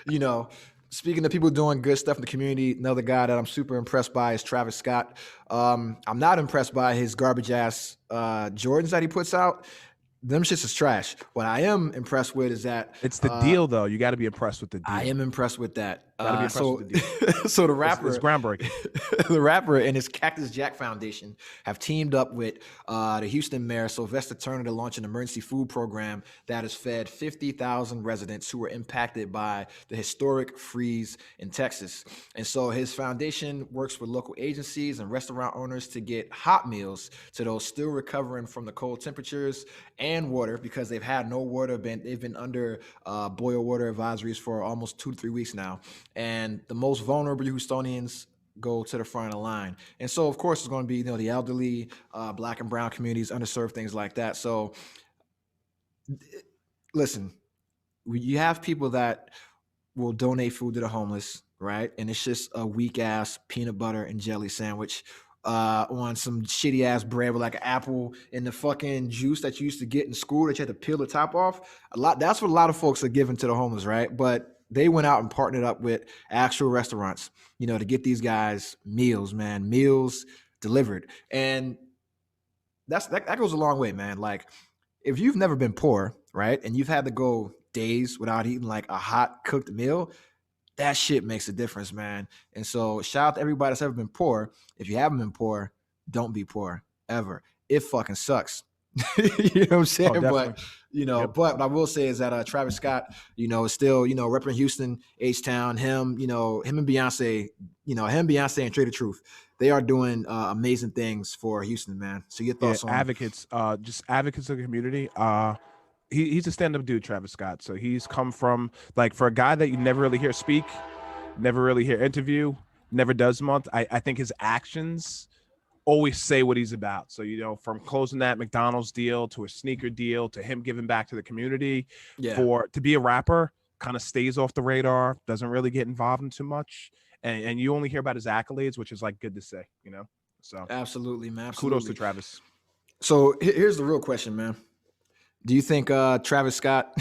you know, speaking of people doing good stuff in the community, another guy that I'm super impressed by is Travis Scott. I'm not impressed by his garbage ass Jordans that he puts out. Them shits is trash. What I am impressed with is that it's the deal, though. You got to be impressed with the deal. I am impressed with that. Gotta be impressed with the deal. So the rapper, it's groundbreaking. The rapper and his Cactus Jack Foundation have teamed up with the Houston mayor Sylvester Turner to launch an emergency food program that has fed 50,000 residents who were impacted by the historic freeze in Texas. And so his foundation works with local agencies and restaurant owners to get hot meals to those still recovering from the cold temperatures and water, because they've had no water. They've been under boil water advisories for almost 2 to 3 weeks now. And the most vulnerable Houstonians go to the front of the line. And so, of course, it's going to be, you know, the elderly, Black and brown communities, underserved, things like that. So, listen, you have people that will donate food to the homeless, right? And it's just a weak-ass peanut butter and jelly sandwich on some shitty-ass bread with like an apple and the fucking juice that you used to get in school that you had to peel the top off. That's what a lot of folks are giving to the homeless, right? But they went out and partnered up with actual restaurants, you know, to get these guys meals, man, meals delivered. And that goes a long way, man. Like, if you've never been poor, right, and you've had to go days without eating like a hot cooked meal, that shit makes a difference, man. And so shout out to everybody that's ever been poor. If you haven't been poor, don't be poor ever. It fucking sucks. You know what I'm saying? definitely. But but what I will say is that Travis Scott, is still, repping Houston, H-Town, him, him and Beyonce, Beyonce and Trey the Truth. They are doing amazing things for Houston, man. So your Yeah, thoughts on advocates, just advocates of the community. He's a stand-up dude, Travis Scott. So he's come from, like, for a guy that you never really hear speak, never really hear interview, never does much. I think his actions always say what he's about. So, from closing that McDonald's deal to a sneaker deal to him giving back to the community, yeah. to be a rapper, kind of stays off the radar, doesn't really get involved in too much. And you only hear about his accolades, which is like good to say, So Absolutely, man. Absolutely. kudos to Travis. So here's the real question, man. Do you think Travis Scott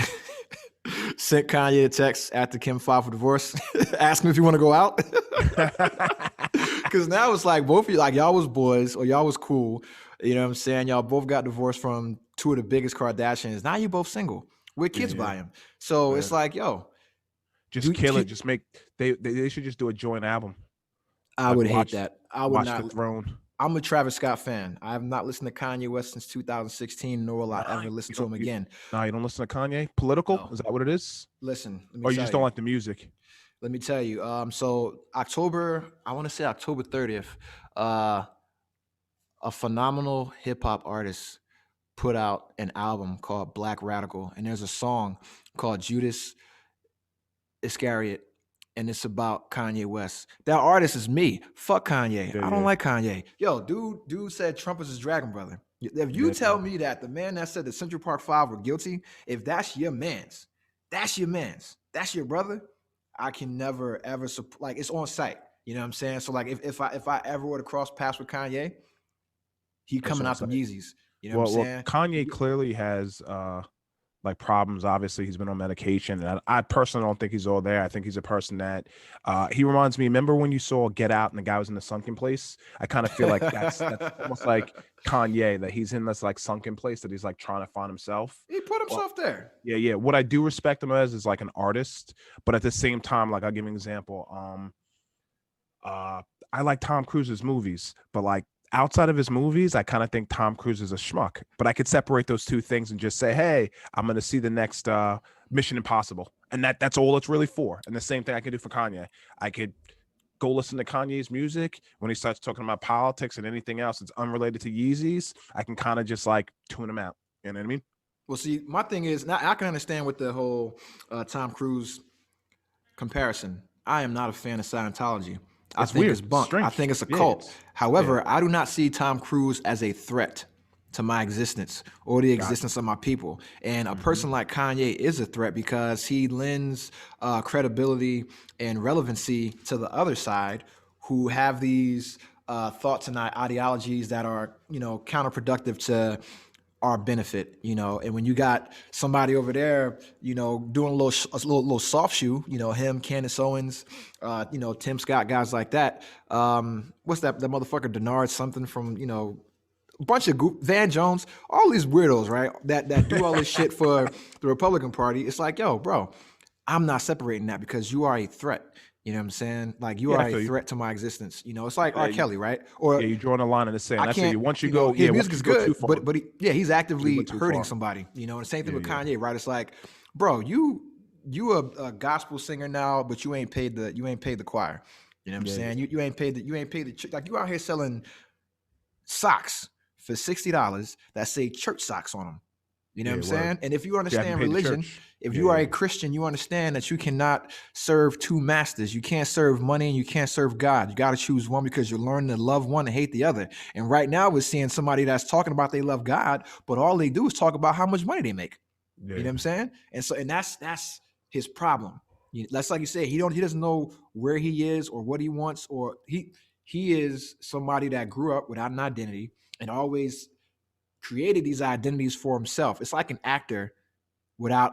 sent Kanye a text after Kim filed for divorce, ask him if you want to go out? Because now it's like both of you, like y'all was boys or y'all was cool. You know what I'm saying? Y'all both got divorced from two of the biggest Kardashians. Now you both single with kids by him. So it's like, yo, just kill it. Just make they should just do a joint album. I would hate that. I would watch not. The Throne. I'm a Travis Scott fan. I have not listened to Kanye West since 2016, nor will I ever listen to him again. No, you don't listen to Kanye? Political? No. Is that what it is? Listen, or you just don't like the music? Let me tell you. So October 30th, a phenomenal hip hop artist put out an album called Black Radical, and there's a song called Judas Iscariot, and it's about Kanye West. That artist is me. Fuck Kanye. I don't like Kanye. Yo, dude said Trump is his dragon brother. If you tell me that the man that said the Central Park Five were guilty, if that's your man's, that's your brother, I can never ever like it's on site. You know what I'm saying? So like if I ever were to cross paths with Kanye, he coming out some Yeezys. You know what I'm saying? Kanye clearly has like problems. Obviously, he's been on medication, and I personally don't think he's all there. I think he's a person that he reminds me. Remember when you saw Get Out and the guy was in the sunken place? I kind of feel like that's almost like Kanye, that he's in this like sunken place that he's like trying to find himself. He put himself there. Yeah. What I do respect him as is like an artist, but at the same time, like I'll give you an example. I like Tom Cruise's movies, but like outside of his movies, I kind of think Tom Cruise is a schmuck. But I could separate those two things and just say, hey, I'm going to see the next Mission Impossible. And that's all it's really for. And the same thing I could do for Kanye. I could go listen to Kanye's music. When he starts talking about politics and anything else that's unrelated to Yeezys, I can kind of just like tune him out. You know what I mean? Well, see, my thing is, now I can understand with the whole Tom Cruise comparison. I am not a fan of Scientology. I think it's bunk. I think it's a cult. However, I do not see Tom Cruise as a threat to my existence or the existence of my people. And a person like Kanye is a threat because he lends credibility and relevancy to the other side who have these thoughts and ideologies that are, counterproductive to our benefit, and when you got somebody over there, doing a little soft shoe, him, Candace Owens, Tim Scott, guys like that. What's that motherfucker Denard something from, a bunch of Van Jones, all these weirdos, right? That do all this shit for the Republican Party. It's like, yo, bro, I'm not separating that because you are a threat. You know what I'm saying? Like you are a threat to my existence. It's like R. Kelly, right? Or you're drawing a line in the sand. I can't. Once you go, his music is good, but he's actively hurting far. somebody. And the same thing with Kanye, right? It's like, bro, you a gospel singer now, but you ain't paid the choir. You know what I'm saying? You ain't paid the like you out here selling socks for $60 that say church socks on them. You know what I'm saying? And if you understand religion, if you are a Christian, you understand that you cannot serve two masters. You can't serve money and you can't serve God. You got to choose one because you're learning to love one and hate the other. And right now we're seeing somebody that's talking about they love God, but all they do is talk about how much money they make. You know what I'm saying? And that's his problem. That's like you say, he doesn't know where he is or what he wants, or he is somebody that grew up without an identity and always created these identities for himself. It's like an actor without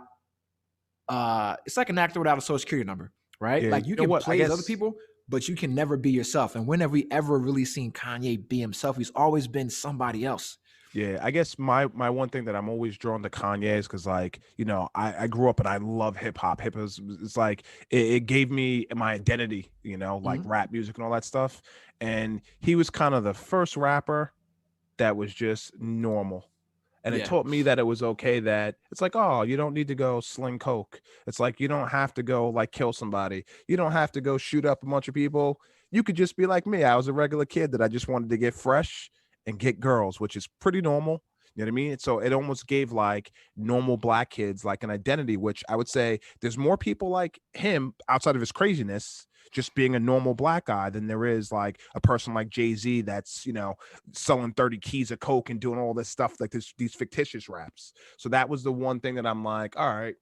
a social security number, right? Yeah, like you can play as other people, but you can never be yourself. And when have we ever really seen Kanye be himself? He's always been somebody else. Yeah, I guess my one thing that I'm always drawn to Kanye is because, like, I grew up and I love hip hop. Hip hop is like it gave me my identity, like rap music and all that stuff. And he was kind of the first rapper that was just normal. And it Yeah. taught me that it was okay, that it's like, oh, you don't need to go sling coke. It's like, you don't have to go like kill somebody. You don't have to go shoot up a bunch of people. You could just be like me. I was a regular kid that I just wanted to get fresh and get girls, which is pretty normal. You know what I mean? So it almost gave like normal black kids like an identity, which I would say there's more people like him outside of his craziness, just being a normal black guy, than there is like a person like Jay-Z that's, selling 30 keys of coke and doing all this stuff, like these fictitious raps. So that was the one thing that I'm like, all right,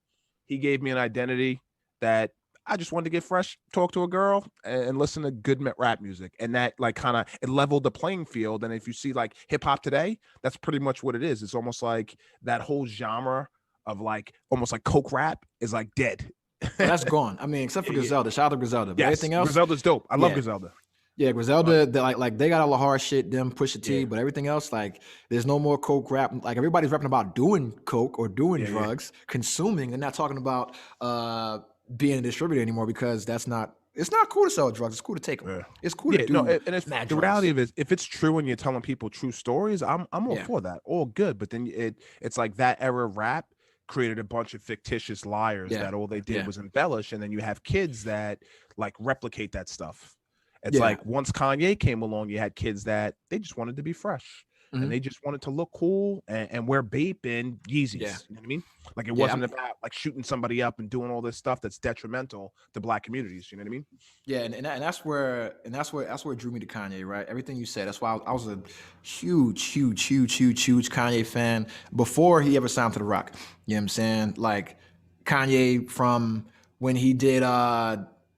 he gave me an identity that I just wanted to get fresh, talk to a girl, and listen to good rap music. And that like kind of it leveled the playing field. And if you see like hip hop today, that's pretty much what it is. It's almost like that whole genre of like almost like coke rap is like dead. That's gone. I mean, except for Griselda. Shout out to Griselda. But Yes, everything else, Griselda's dope. I love Griselda. yeah, Griselda, like they got all the hard shit, them Pusha T, Yeah. but everything else, like there's no more coke rap. Like everybody's rapping about doing coke or doing drugs, consuming. They're not talking about being a distributor anymore, because it's not cool to sell drugs. It's cool to take them. Yeah. It's cool to do. And it's, the reality of it is, if it's true and you're telling people true stories, I'm all for that. All good. But then it's like that era of rap created a bunch of fictitious liars that all they did was embellish, and then you have kids that like replicate that stuff. It's like once Kanye came along, you had kids that they just wanted to be fresh. And they just wanted to look cool and wear Bape and Yeezys. Yeah. You know what I mean? Like it wasn't about like shooting somebody up and doing all this stuff that's detrimental to black communities. You know what I mean? Yeah, and that's where it drew me to Kanye, right? Everything you said. That's why I was a huge Kanye fan before he ever signed to The Rock. You know what I'm saying? Like Kanye from when he did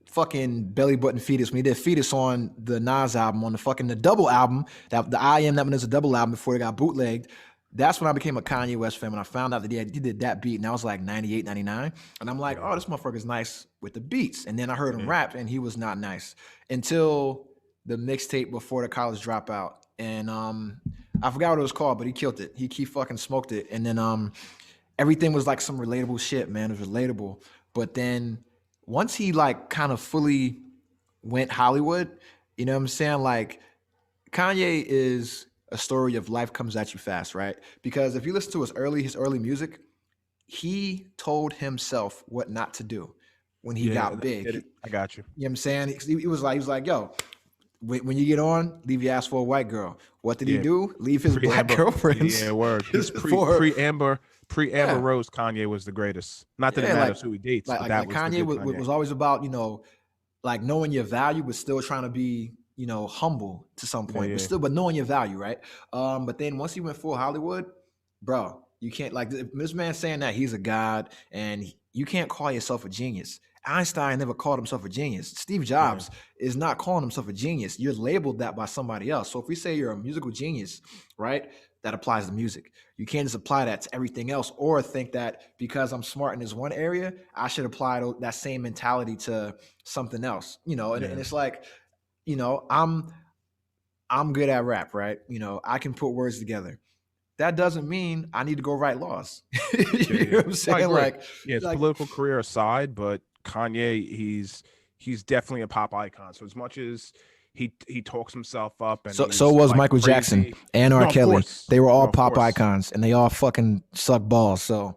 fucking Belly Button Fetus, when he did Fetus on the Nas album, on the double album, that the I Am, that one is a double album before it got bootlegged. That's when I became a Kanye West fan, when I found out that he did that beat, and I was like 98, 99. And I'm like, oh, this motherfucker's nice with the beats. And then I heard him rap, and he was not nice until the mixtape before the College Dropout. And I forgot what it was called, but he killed it. He fucking smoked it. And then everything was like some relatable shit, man. It was relatable. But then once he like kind of fully went Hollywood, you know what I'm saying? Like Kanye is a story of life comes at you fast, right? Because if you listen to his early music, he told himself what not to do when he got big. I got you. You know what I'm saying? He was like, yo, when you get on, leave your ass for a white girl. What did he do? Leave his black girlfriends. Yeah, word. He's pre-Amber Rose. Kanye was the greatest. Not that it matters who he dates, but that was Kanye was always about, like knowing your value, but still trying to be, humble to some point, but knowing your value, right? But then once he went full Hollywood, bro, you can't, like this man saying that he's a god, and you can't call yourself a genius. Einstein never called himself a genius. Steve Jobs is not calling himself a genius. You're labeled that by somebody else. So if we say you're a musical genius, right, that applies to music. You can't just apply that to everything else, or think that because I'm smart in this one area, I should apply that same mentality to something else. And it's like, I'm good at rap, right? I can put words together. That doesn't mean I need to go write laws. You know what I'm saying? His political career aside, but Kanye, he's definitely a pop icon. So as much as he talks himself up, and so was like Michael Jackson and R. Kelly. They were all pop icons, and they all fucking suck balls. So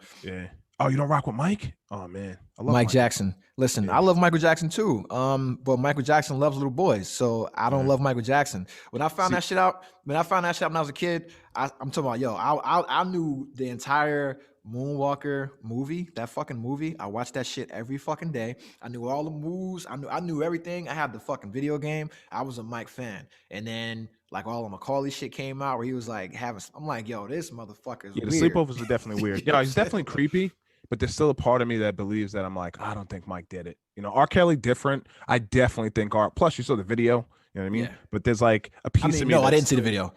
oh, you don't rock with Mike? Oh man, I love Mike Jackson. Listen, I love Michael Jackson too. But Michael Jackson loves little boys, so I don't love Michael Jackson. When I found that shit out when I was a kid, I'm talking about, I knew the entire Moonwalker movie, that fucking movie. I watched that shit every fucking day. I knew all the moves. I knew everything. I had the fucking video game. I was a Mike fan. And then like all of Macaulay shit came out where he was like I'm like, yo, this motherfucker is weird. The sleepovers are definitely weird. Yeah, he's definitely creepy. But there's still a part of me that believes that I'm like, I don't think Mike did it. R. Kelly different. I definitely think plus you saw the video. You know what I mean? Yeah. But there's like a piece of me. No, I didn't see the video.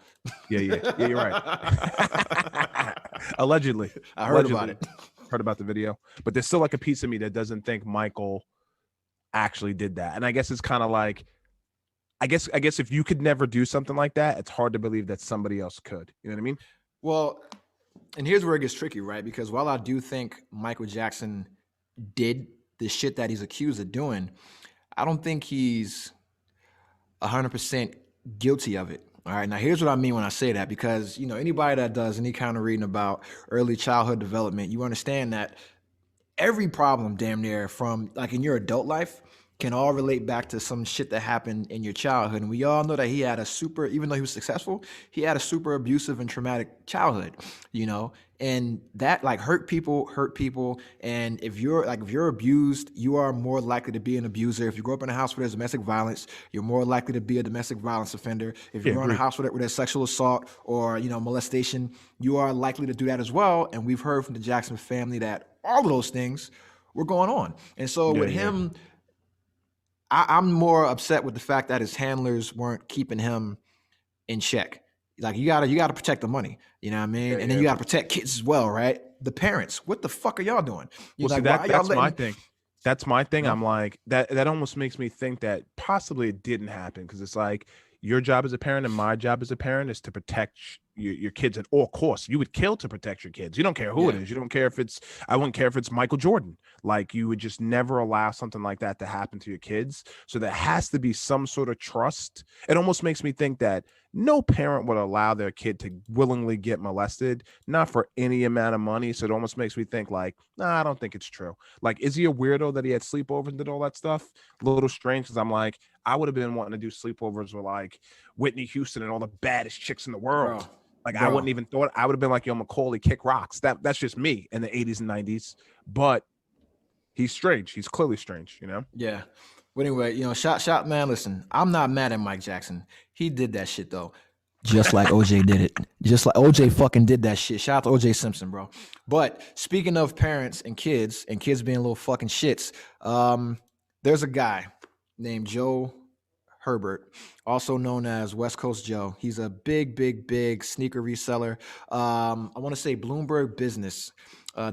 Yeah, you're right. Allegedly. I heard about it. Heard about the video. But there's still like a piece of me that doesn't think Michael actually did that. And I guess it's kind of like, I guess if you could never do something like that, it's hard to believe that somebody else could. You know what I mean? Well, and here's where it gets tricky, right? Because while I do think Michael Jackson did the shit that he's accused of doing, I don't think he's 100% guilty of it. All right, now here's what I mean when I say that, because anybody that does any kind of reading about early childhood development, you understand that every problem damn near from like in your adult life can all relate back to some shit that happened in your childhood. And we all know that he had a super, even though he was successful, he had a super abusive and traumatic childhood, and that like hurt people. And if you're abused, you are more likely to be an abuser. If you grow up in a house where there's domestic violence, you're more likely to be a domestic violence offender. If you grow in a house where there's sexual assault or molestation, you are likely to do that as well. And we've heard from the Jackson family that all of those things were going on. And so with him, I'm more upset with the fact that his handlers weren't keeping him in check. Like you gotta protect the money, you know what I mean? And then you gotta protect kids as well, right? The parents, what the fuck are y'all doing? That's my thing. That's my thing. I'm like, that almost makes me think that possibly it didn't happen, because it's like your job as a parent and my job as a parent is to protect your kids at all costs. You would kill to protect your kids. You don't care who it is. You don't care if I wouldn't care if it's Michael Jordan. Like, you would just never allow something like that to happen to your kids. So there has to be some sort of trust. It almost makes me think that no parent would allow their kid to willingly get molested, not for any amount of money. So it almost makes me think like, nah, I don't think it's true. Like, is he a weirdo that he had sleepovers and did all that stuff? A little strange, because I'm like, I would have been wanting to do sleepovers with like Whitney Houston and all the baddest chicks in the world. I wouldn't even thought. I would have been like, yo, Macaulay, kick rocks. That's just me in the 80s and 90s. But he's strange. He's clearly strange, Yeah. But anyway, shot man, listen, I'm not mad at Mike Jackson. He did that shit though. Just like OJ did it. Just like OJ fucking did that shit. Shout out to OJ Simpson, bro. But speaking of parents and kids being little fucking shits, there's a guy named Joe Herbert, also known as West Coast Joe. He's a big sneaker reseller. I want to say Bloomberg Business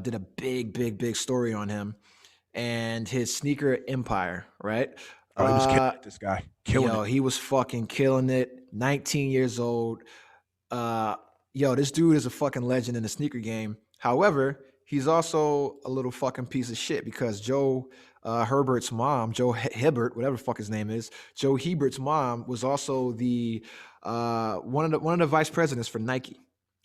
did a big story on him and his sneaker empire, right? Oh, he was killing it, this guy. He was fucking killing it. 19 years old. This dude is a fucking legend in the sneaker game. However, he's also a little fucking piece of shit, because Joe Herbert's mom, Joe Herbert, whatever the fuck his name is, Joe Herbert's mom was also the one of the vice presidents for Nike.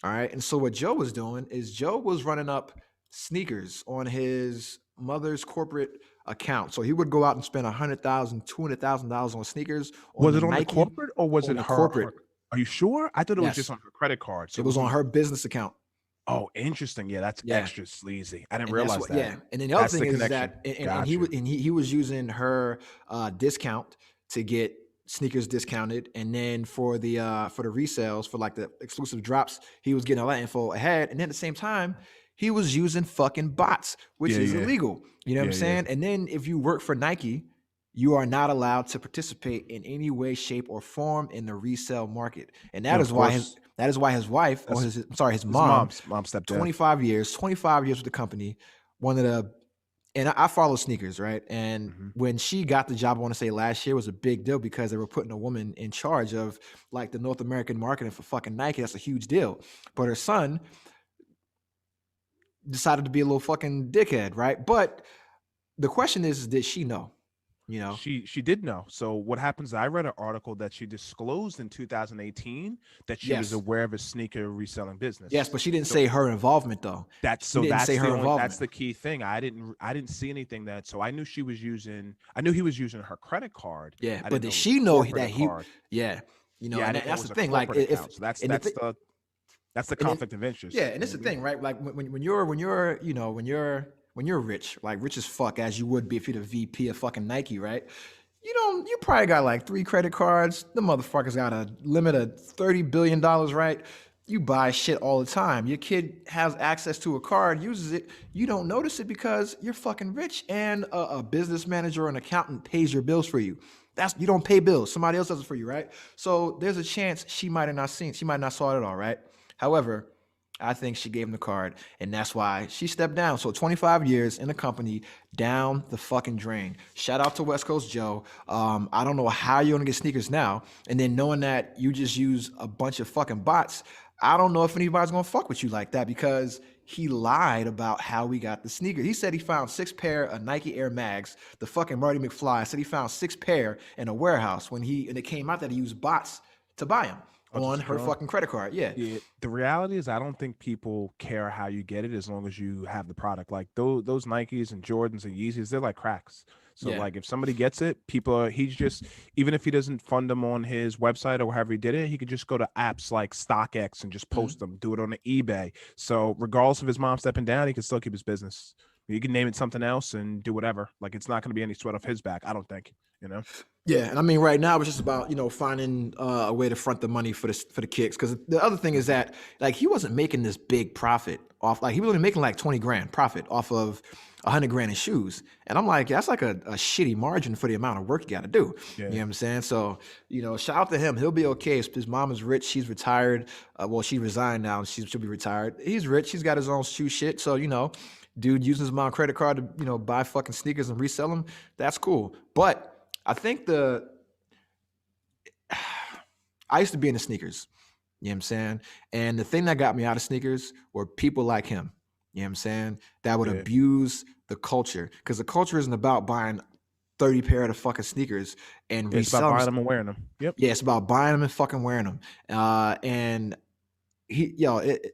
All right. And so what Joe was doing is Joe was running up sneakers on his mother's corporate account. So he would go out and spend $100,000, $200,000 on sneakers. Was it on Nike, the corporate, or was it her corporate? Are you sure? I thought it was just on her credit card. So it was on her business account. Oh, interesting. Yeah, that's extra sleazy. I didn't realize that. Yeah, and then the other thing is that, and he was using her discount to get sneakers discounted, and then for the resales, for like the exclusive drops, he was getting all that info ahead, and then at the same time, he was using fucking bots, which is illegal. You know what I'm saying? And then if you work for Nike, you are not allowed to participate in any way, shape, or form in the resale market, and that is why his wife, or his mom stepped 25 years with the company, and I follow sneakers, right? And when she got the job, I want to say last year, was a big deal, because they were putting a woman in charge of like the North American marketing for fucking Nike. That's a huge deal. But her son decided to be a little fucking dickhead, right? But the question is, did she know? She did know. So what happens, I read an article that she disclosed in 2018 that she was aware of a sneaker reselling business. Yes, but she didn't say her involvement though. That's the key thing. I didn't see anything that, so I knew he was using her credit card. Yeah, but did she know that he card. That's the thing. Like so that's the conflict of interest. Yeah, and it's the thing, right? Like when you're rich, like rich as fuck, as you would be if you're the VP of fucking Nike, right? You probably got like 3 credit cards. The motherfuckers got a limit of $30 billion, right? You buy shit all the time. Your kid has access to a card, uses it. You don't notice it because you're fucking rich, and a business manager or an accountant pays your bills for you. You don't pay bills. Somebody else does it for you, right? So there's a chance she might not saw it at all, right? However, I think she gave him the card, and that's why she stepped down. So 25 years in the company, down the fucking drain. Shout out to West Coast Joe. I don't know how you're gonna get sneakers now, and then knowing that you just use a bunch of fucking bots, I don't know if anybody's gonna fuck with you like that, because he lied about how we got the sneaker. He said he found 6 pair of Nike Air Mags. The fucking Marty McFly said he found 6 pair in a warehouse and it came out that he used bots to buy them. on her $160. fucking credit card. Yeah. Yeah, the reality is I don't think people care how you get it as long as you have the product. Like those Nikes and Jordans and Yeezys, they're like cracks. So Yeah. like if somebody gets it, he's just, even if he doesn't fund them on his website or however he did it, he could just go to apps like StockX and just post them, do it on the eBay. So regardless of his mom stepping down, he can still keep his business. You can name it something else and do whatever. Like it's not going to be any sweat off his back, I don't think, you know? Yeah, and I mean, right now it's just about finding a way to front the money for the kicks. Because the other thing is that like he wasn't making this big profit off. Like he was only making like 20 grand profit off of 100 grand in shoes, and I'm like, that's like a shitty margin for the amount of work you got to do. Yeah. You know what I'm saying? So shout out to him. He'll be okay. His mom is rich. She's retired. Well, she resigned now. She'll be retired. He's rich. He's got his own shoe shit. So dude using his mom's credit card to buy fucking sneakers and resell them. That's cool, but I think I used to be into sneakers, you know what I'm saying? And the thing that got me out of sneakers were people like him, you know what I'm saying? That would abuse the culture. Because the culture isn't about buying 30 pair of the fucking sneakers and It's about reselling buying them and wearing them. Yep. Yeah, it's about buying them and fucking wearing them. And the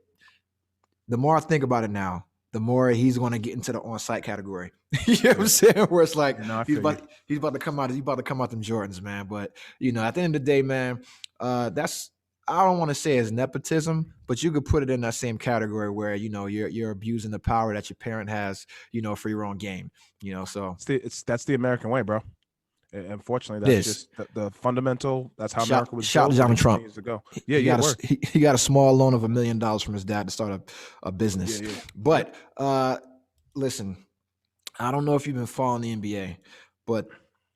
more I think about it now, the more he's going to get into the on-site category. You know what I'm saying? Where it's like he's about to come out them Jordans, man. But at the end of the day, man, that's, I don't want to say it's nepotism, but you could put it in that same category where you're abusing the power that your parent has, for your own gain. So that's the American way, bro. Unfortunately, that's just the fundamental. That's how America was built. Shout out to Trump. Years ago. He got a small loan of $1 million from his dad to start a business. Yeah. But listen, I don't know if you've been following the NBA, but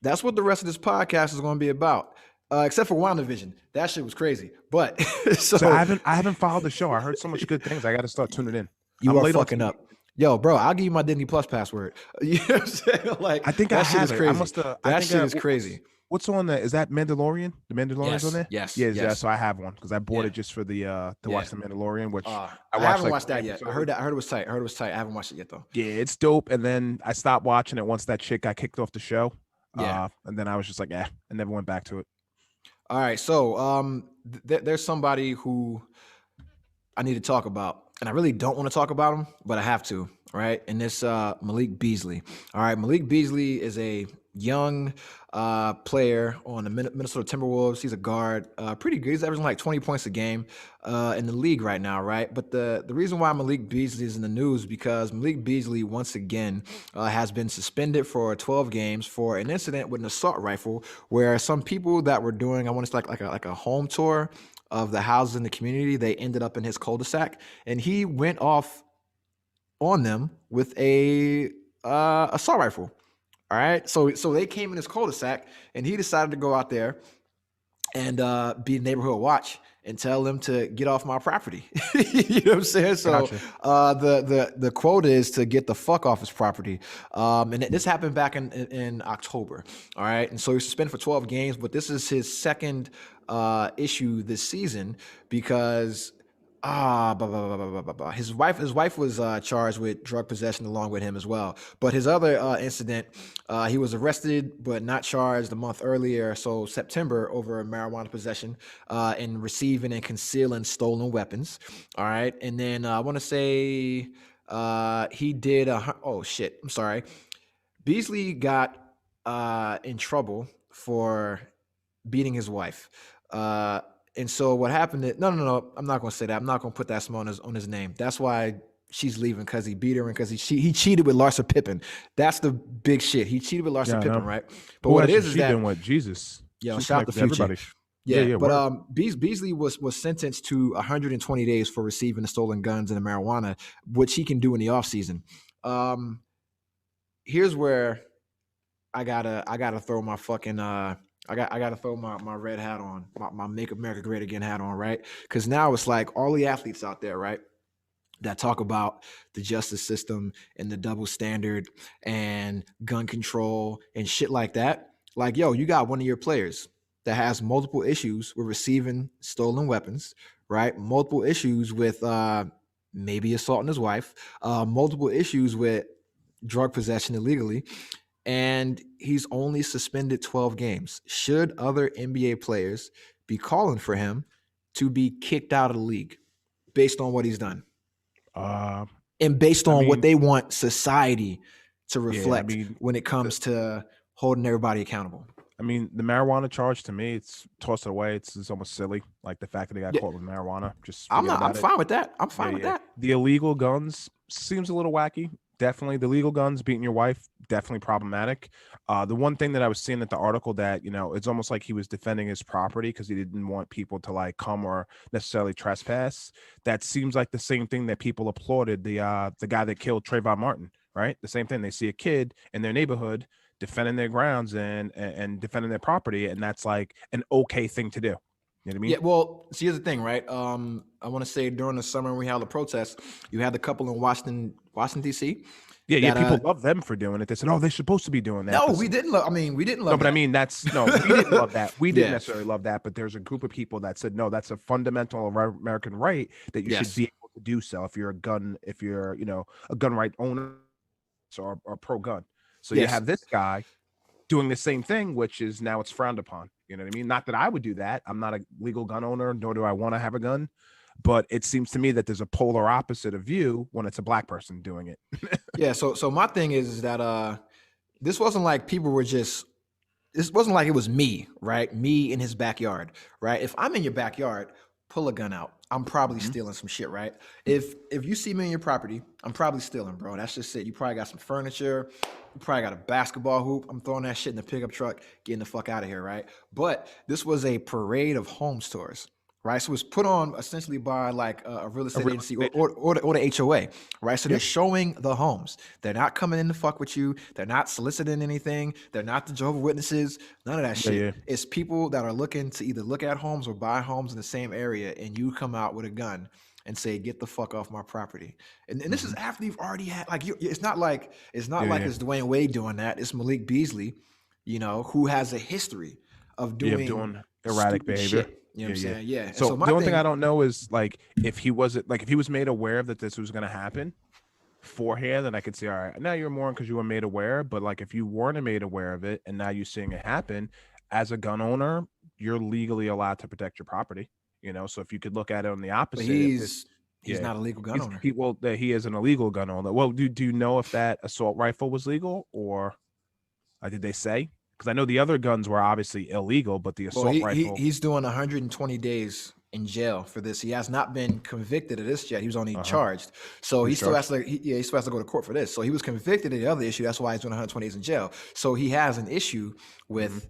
that's what the rest of this podcast is going to be about. Except for WandaVision, that shit was crazy. But so I haven't followed the show. I heard so much good things. I got to start tuning in. You are fucking up. Yo, bro, I'll give you my Disney Plus password. You know what I'm saying? Like, I think that shit is crazy. That shit is crazy. What's on there? Is that Mandalorian? The Mandalorian's on there? Yes. Yeah. So I have one because I bought it just for to watch the Mandalorian, which I haven't watched that yet. I heard it was tight. I haven't watched it yet though. Yeah, it's dope. And then I stopped watching it once that chick got kicked off the show. Yeah. And then I was just like, I never went back to it. All right. So there's somebody who I need to talk about, and I really don't want to talk about him, but I have to. Right. And this Malik Beasley. All right. Malik Beasley is a young player on the Minnesota Timberwolves. He's a guard, pretty good. He's averaging like 20 points a game in the league right now, right? But the reason why Malik Beasley is in the news because Malik Beasley once again has been suspended for 12 games for an incident with an assault rifle, where some people that were doing, I want to say like a home tour of the houses in the community, they ended up in his cul-de-sac, and he went off on them with a assault rifle. All right, so they came in his cul-de-sac, and he decided to go out there and be neighborhood watch and tell them to get off my property. You know what I'm saying? So gotcha. The quote is to get the fuck off his property. And this happened back in October. All right, and so he's suspended for 12 games, but this is his second issue this season because his wife was charged with drug possession along with him as well. But his other incident, he was arrested but not charged a month earlier, so September, over marijuana possession and receiving and concealing stolen weapons. All right, and then I want to say he did I'm sorry. Beasley got in trouble for beating his wife. And so what happened is, no, I'm not going to say that. I'm not going to put that small on his name. That's why she's leaving, because he beat her and because he cheated with Larsa Pippen. That's the big shit. He cheated with Larsa Pippen, right? But what it is that what Jesus. Yeah, shout out to Future. Everybody. Yeah, but Beasley was sentenced to 120 days for receiving the stolen guns and the marijuana, which he can do in the offseason. Here's where I gotta throw my fucking I got to throw my red hat on, my Make America Great Again hat on, right? Because now it's like all the athletes out there, right, that talk about the justice system and the double standard and gun control and shit like that. Like, yo, you got one of your players that has multiple issues with receiving stolen weapons, right? Multiple issues with maybe assaulting his wife, multiple issues with drug possession illegally. And he's only suspended 12 games. Should other NBA players be calling for him to be kicked out of the league based on what he's done and based I on what mean, they want society to yeah, I reflect mean, when it comes to holding everybody accountable. the marijuana charge to me, it's toss it away. It's almost silly. Like the fact that they got Yeah, caught with marijuana, just I'm forget not. I'm about it. fine with that. I'm Yeah, fine with yeah. that. The illegal guns seems a little wacky. Definitely the legal guns beating your wife, definitely problematic. The one thing that I was seeing at the article that, it's almost like he was defending his property because he didn't want people to like come or necessarily trespass. That seems like the same thing that people applauded the guy that killed Trayvon Martin, right? The same thing. They see a kid in their neighborhood defending their grounds and defending their property, and that's like an okay thing to do. You know what I mean? Yeah, well, see, here's the thing, right? I want to say during the summer when we had the protests, you had the couple in Washington D.C. Yeah, yeah. that People love them for doing it. They said, "Oh, they're supposed to be doing that." no, But we didn't love. I mean, we didn't love. no, but I that. mean, we didn't love that. We didn't Yeah. necessarily love that, but there's a group of people that said, no, that's a fundamental American right that you should Yes. be able to do so if you're a gun right owner or pro gun. So you Yes. have this guy doing the same thing, which is now it's frowned upon. You know what I mean? Not that I would do that. I'm not a legal gun owner, nor do I want to have a gun. But it seems to me that there's a polar opposite of view when it's a black person doing it. Yeah. So my thing is that this wasn't like people were just. This wasn't like it was me, right? Me in his backyard, right? If I'm in your backyard, pull a gun out. I'm probably Mhm. stealing some shit, right? If you see me in your property, I'm probably stealing, bro. That's just it. You probably got some furniture. You probably got a basketball hoop. I'm throwing that shit in the pickup truck, getting the fuck out of here, right? But this was a parade of home stores, right? So it was put on essentially by like a real estate real agency estate- or the HOA, right? So they're Yep. showing the homes. They're not coming in to fuck with you. They're not soliciting anything. They're not the Jehovah's Witnesses. None of that shit. yeah. It's people that are looking to either look at homes or buy homes in the same area, and you come out with a gun and say, "Get the fuck off my property." And this is after you've already had like it's not like Yeah, it's Dwayne Wade doing that. It's Malik Beasley, who has a history of Yeah, doing doing erratic stupid behavior. shit. You know what I'm saying? Yeah. And So my the only thing I don't know is like if he was made aware of that this was going to happen beforehand, then I could say, all right, now you're more because you were made aware. But like if you weren't made aware of it and now you're seeing it happen, as a gun owner, you're legally allowed to protect your property. So if you could look at it on the but opposite, he's yeah, not a legal gun owner. he is an illegal gun owner. Well, do you know if that assault rifle was legal or did they say? Because I know the other guns were obviously illegal, but the Well, assault rifle. he's doing 120 days in jail for this. He has not been convicted of this yet. He was only charged, so he He's still has to. He still has to go to court for this. So he was convicted of the other issue. That's why he's doing 120 days in jail. So he has an issue with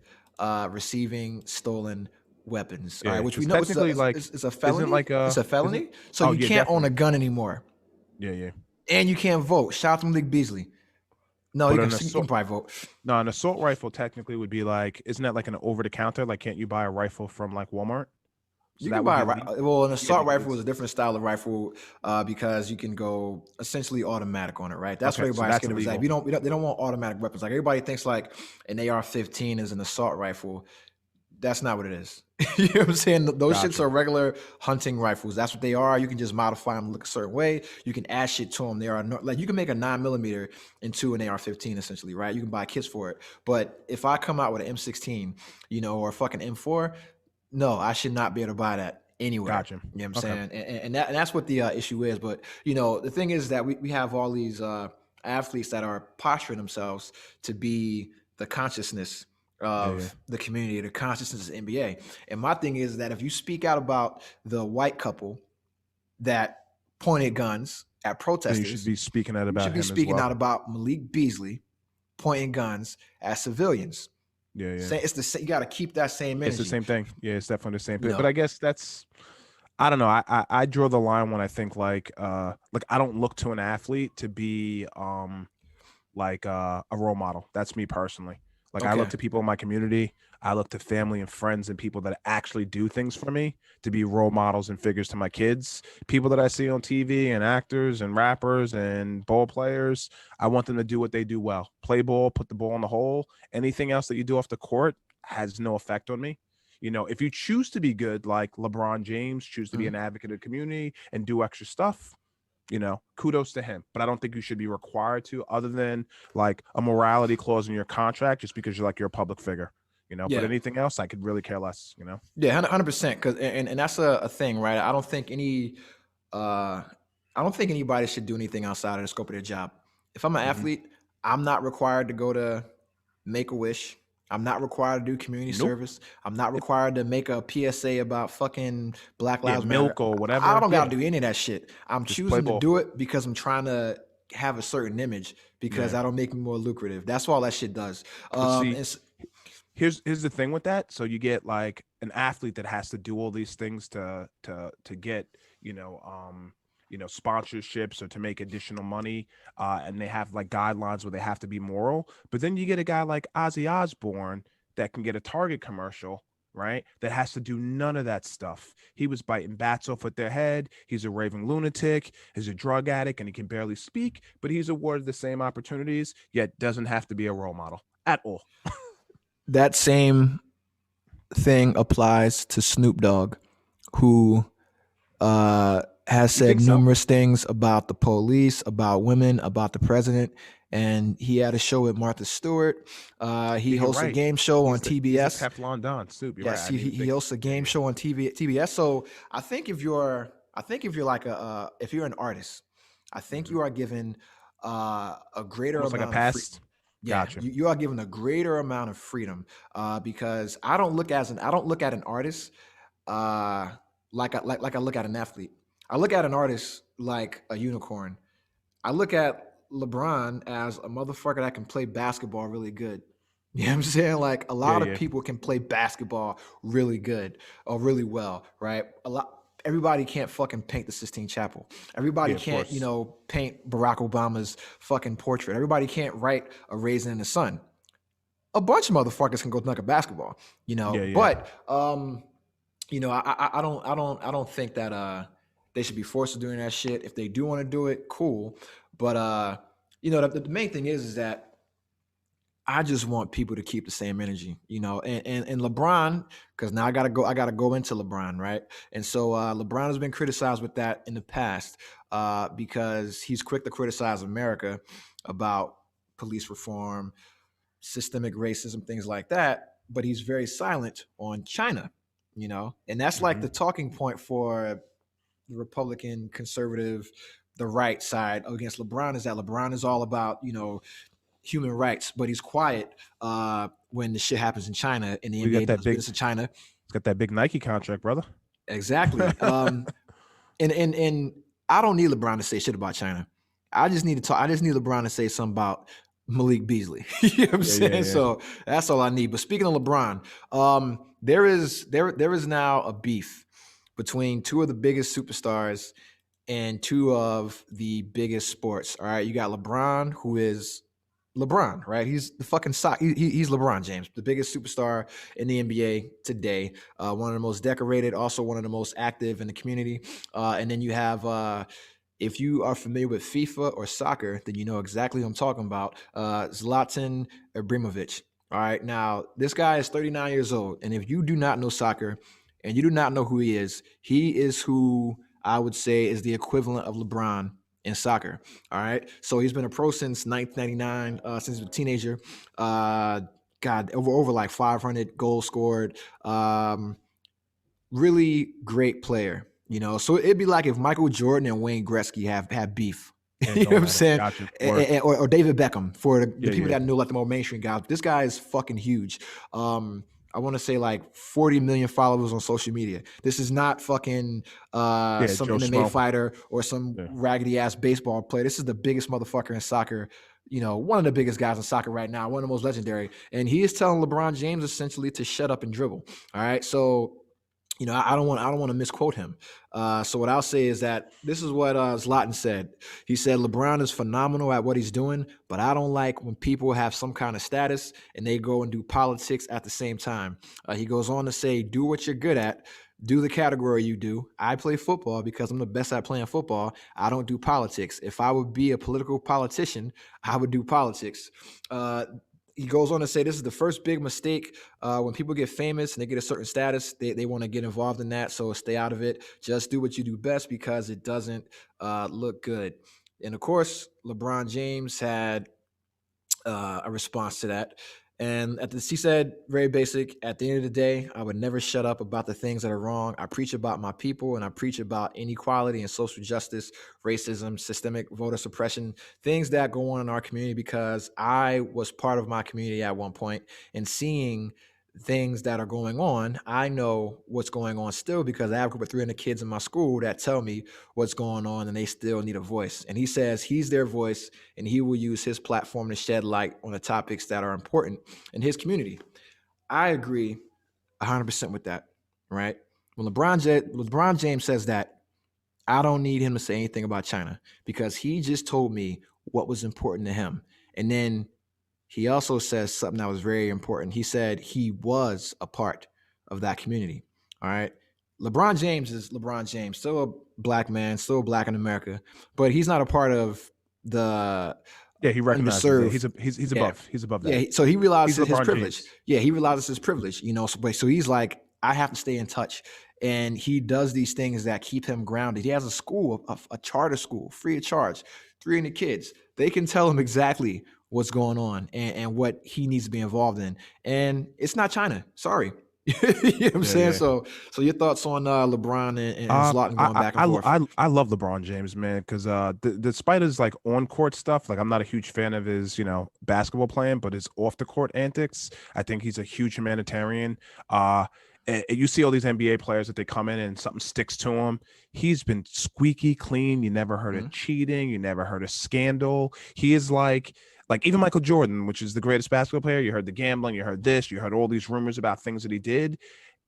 receiving stolen weapons. All right, which we know technically it's a felony. It's a felony. So oh, you yeah, can't own definitely. a gun anymore, Yeah. and you can't vote. Shout out to Malik Beasley. No, But you an can assault- probably vote. No, an assault rifle technically would be like, isn't that like an over the counter? Like, can't you buy a rifle from like Walmart? So You that can would buy be well, an assault because- rifle is a different style of rifle because you can go essentially automatic on it, right? That's Okay, what so everybody's that's scared of. Is illegal. like, they don't want automatic weapons. Like everybody thinks like an AR-15 is an assault rifle. That's not what it is. You know what I'm saying? Those shits Gotcha. are regular hunting rifles. That's what they are. You can just modify them to look a certain way. You can add shit to them. They are like you can make a 9mm into an AR-15 essentially, right? You can buy kits for it. But if I come out with an M16, or a fucking M4, no, I should not be able to buy that anywhere. Gotcha. You know what I'm Okay. saying? And that's what the issue is. But the thing is that we have all these athletes that are posturing themselves to be the consciousness of the community, the consciousness of the NBA. And my thing is that if you speak out about the white couple that pointed guns at Then protesters, you should be speaking out you about should be him speaking as well. out about Malik Beasley pointing guns at civilians. Yeah. It's the same. You got to keep that same energy. It's the same thing. Yeah, it's definitely the same thing. No. But I guess I don't know. I draw the line when I think like I don't look to an athlete to be like a role model. That's me personally. Like I look Okay. to people in my community. I look to family and friends and people that actually do things for me to be role models and figures to my kids. People that I see on TV and actors and rappers and ball players, I want them to do what they do well. Play ball, put the ball in the hole. Anything else that you do off the court has no effect on me. If you choose to be good, like LeBron James, choose to be an advocate of the community and do extra stuff, kudos to him. But I don't think you should be required to, other than like a morality clause in your contract, just because you're a public figure. But Yeah. anything else, I could really care less. Yeah, 100%. Because and that's a thing, right? Uh, I don't think anybody should do anything outside of the scope of their job. If I'm an Mhm. athlete, I'm not required to go to Make a Wish. I'm not required to do community Nope. service. I'm not required to make a PSA about fucking Black Yeah, Lives Matter. milk or I whatever. don't got Yeah, to do any of that shit. I'm just play choosing to ball. do it because I'm trying to have a certain image because Yeah. that'll make me more lucrative. That's all that shit does. But see, It's here's the thing with that. So you get like an athlete that has to do all these things to get sponsorships or to make additional money, and they have like guidelines where they have to be moral. But then you get a guy like Ozzy Osbourne that can get a Target commercial, right, that has to do none of that stuff. He was biting bats off with their head. He's a raving lunatic. He's a drug addict, and he can barely speak, but he's awarded the same opportunities, yet doesn't have to be a role model at all. that same thing applies to Snoop Dogg, who has You said think so? numerous things about the police, about women, about the president. And he had a show with Martha Stewart. He Yeah, you're hosts a right. game show on He's the TBS. Teflon Don, Snoop. You're right. Yes, I he, didn't he even he think. hosts a Yeah, game yeah, show on TBS. So I think if you're like if you're an artist, I think mhm. you are given a greater Almost like a amount of free. pass. Yeah, Gotcha. you are given a greater amount of freedom because I don't look at an artist like I look at an athlete. I look at an artist like a unicorn. I look at LeBron as a motherfucker that can play basketball really good. You know what I'm saying? Like a Yeah, lot of yeah, people can play basketball really good or really well, right? Everybody can't fucking paint the Sistine Chapel. Everybody yeah. Of can't, course. paint Barack Obama's fucking portrait. Everybody can't write a Raisin in the Sun. A bunch of motherfuckers can go dunk a basketball, Yeah, yeah. but I don't think that they should be forced to doing that shit. If they do want to do it, cool. But the main thing is that I just want people to keep the same energy, and LeBron, because now I gotta go into LeBron, right? And so LeBron has been criticized with that in the past because he's quick to criticize America about police reform, systemic racism, things like that. But he's very silent on China, and that's like Hmm. the talking point for the Republican, conservative, the right side against LeBron is that LeBron is all about, human rights, but he's quiet when the shit happens in China and the We got NBA that does big. business in China. It's got that big Nike contract, brother. Exactly. And I don't need LeBron to say shit about China. I just need to talk. I just need LeBron to say something about Malik Beasley. You know what I'm Yeah, yeah, saying? yeah. So that's all I need. But speaking of LeBron, there is now a beef between two of the biggest superstars and two of the biggest sports. All right, you got LeBron, who is LeBron, right? He's the fucking sock. He's LeBron James, the biggest superstar in the NBA today. One of the most decorated, also one of the most active in the community. And then you have, if you are familiar with FIFA or soccer, then you know exactly who I'm talking about. Zlatan Ibrahimovic. All right, now this guy is 39 years old, and if you do not know soccer, and you do not know who he is who I would say is the equivalent of LeBron in soccer. All right. So he's been a pro since 1999, since he was a teenager. God, over like 500 goals scored. Really great player. So it'd be like if Michael Jordan and Wayne Gretzky have beef. And You know go what I'm at it. saying? Gotcha. Word. Or David Beckham for the Yeah, people yeah. that know like the more mainstream guys. This guy is fucking huge. I want to say like 40 million followers on social media. This is not fucking Yeah, some Joe MMA Schmo. fighter or some Yeah. raggedy ass baseball player. This is the biggest motherfucker in soccer. One of the biggest guys in soccer right now, one of the most legendary. And he is telling LeBron James essentially to shut up and dribble. All right. So I don't want to misquote him. So what I'll say is that this is what Zlatan said. He said LeBron is phenomenal at what he's doing, but I don't like when people have some kind of status and they go and do politics at the same time. He goes on to say, do what you're good at. Do the category you do. I play football because I'm the best at playing football. I don't do politics. If I would be a political politician, I would do politics. He goes on to say this is the first big mistake when people get famous and they get a certain status, they want to get involved in that. So stay out of it. Just do what you do best because it doesn't look good. And of course, LeBron James had a response to that. And she said, very basic, at the end of the day, I would never shut up about the things that are wrong. I preach about my people and I preach about inequality and social justice, racism, systemic voter suppression, things that go on in our community because I was part of my community at one point and seeing things that are going on. I know what's going on still because I have over 300 kids in my school that tell me what's going on and they still need a voice. And he says he's their voice and he will use his platform to shed light on the topics that are important in his community. I agree 100% with that, right? When LeBron James says that, I don't need him to say anything about China because he just told me what was important to him. And then he also says something that was very important. He said he was a part of that community. All right. LeBron James is LeBron James, still a black man, still black in America, but he's not a part of the He recognizes that. He's above. He's above that. Yeah, so he realizes his LeBron privilege. James. Yeah, he realizes his privilege, so he's like, I have to stay in touch. And he does these things that keep him grounded. He has a school, a charter school, free of charge, 300 kids. They can tell him exactly what's going on and what he needs to be involved in. And it's not China. Sorry. You know what I'm saying? Yeah. So your thoughts on LeBron and Zlatan going back and forth? I love LeBron James, man, because despite his like on court stuff, like I'm not a huge fan of his basketball playing, but his off the court antics, I think he's a huge humanitarian. You see all these NBA players that they come in and something sticks to him. He's been squeaky clean. You never heard of cheating. You never heard of scandal. He is like even Michael Jordan, which is the greatest basketball player. You heard the gambling. You heard this. You heard all these rumors about things that he did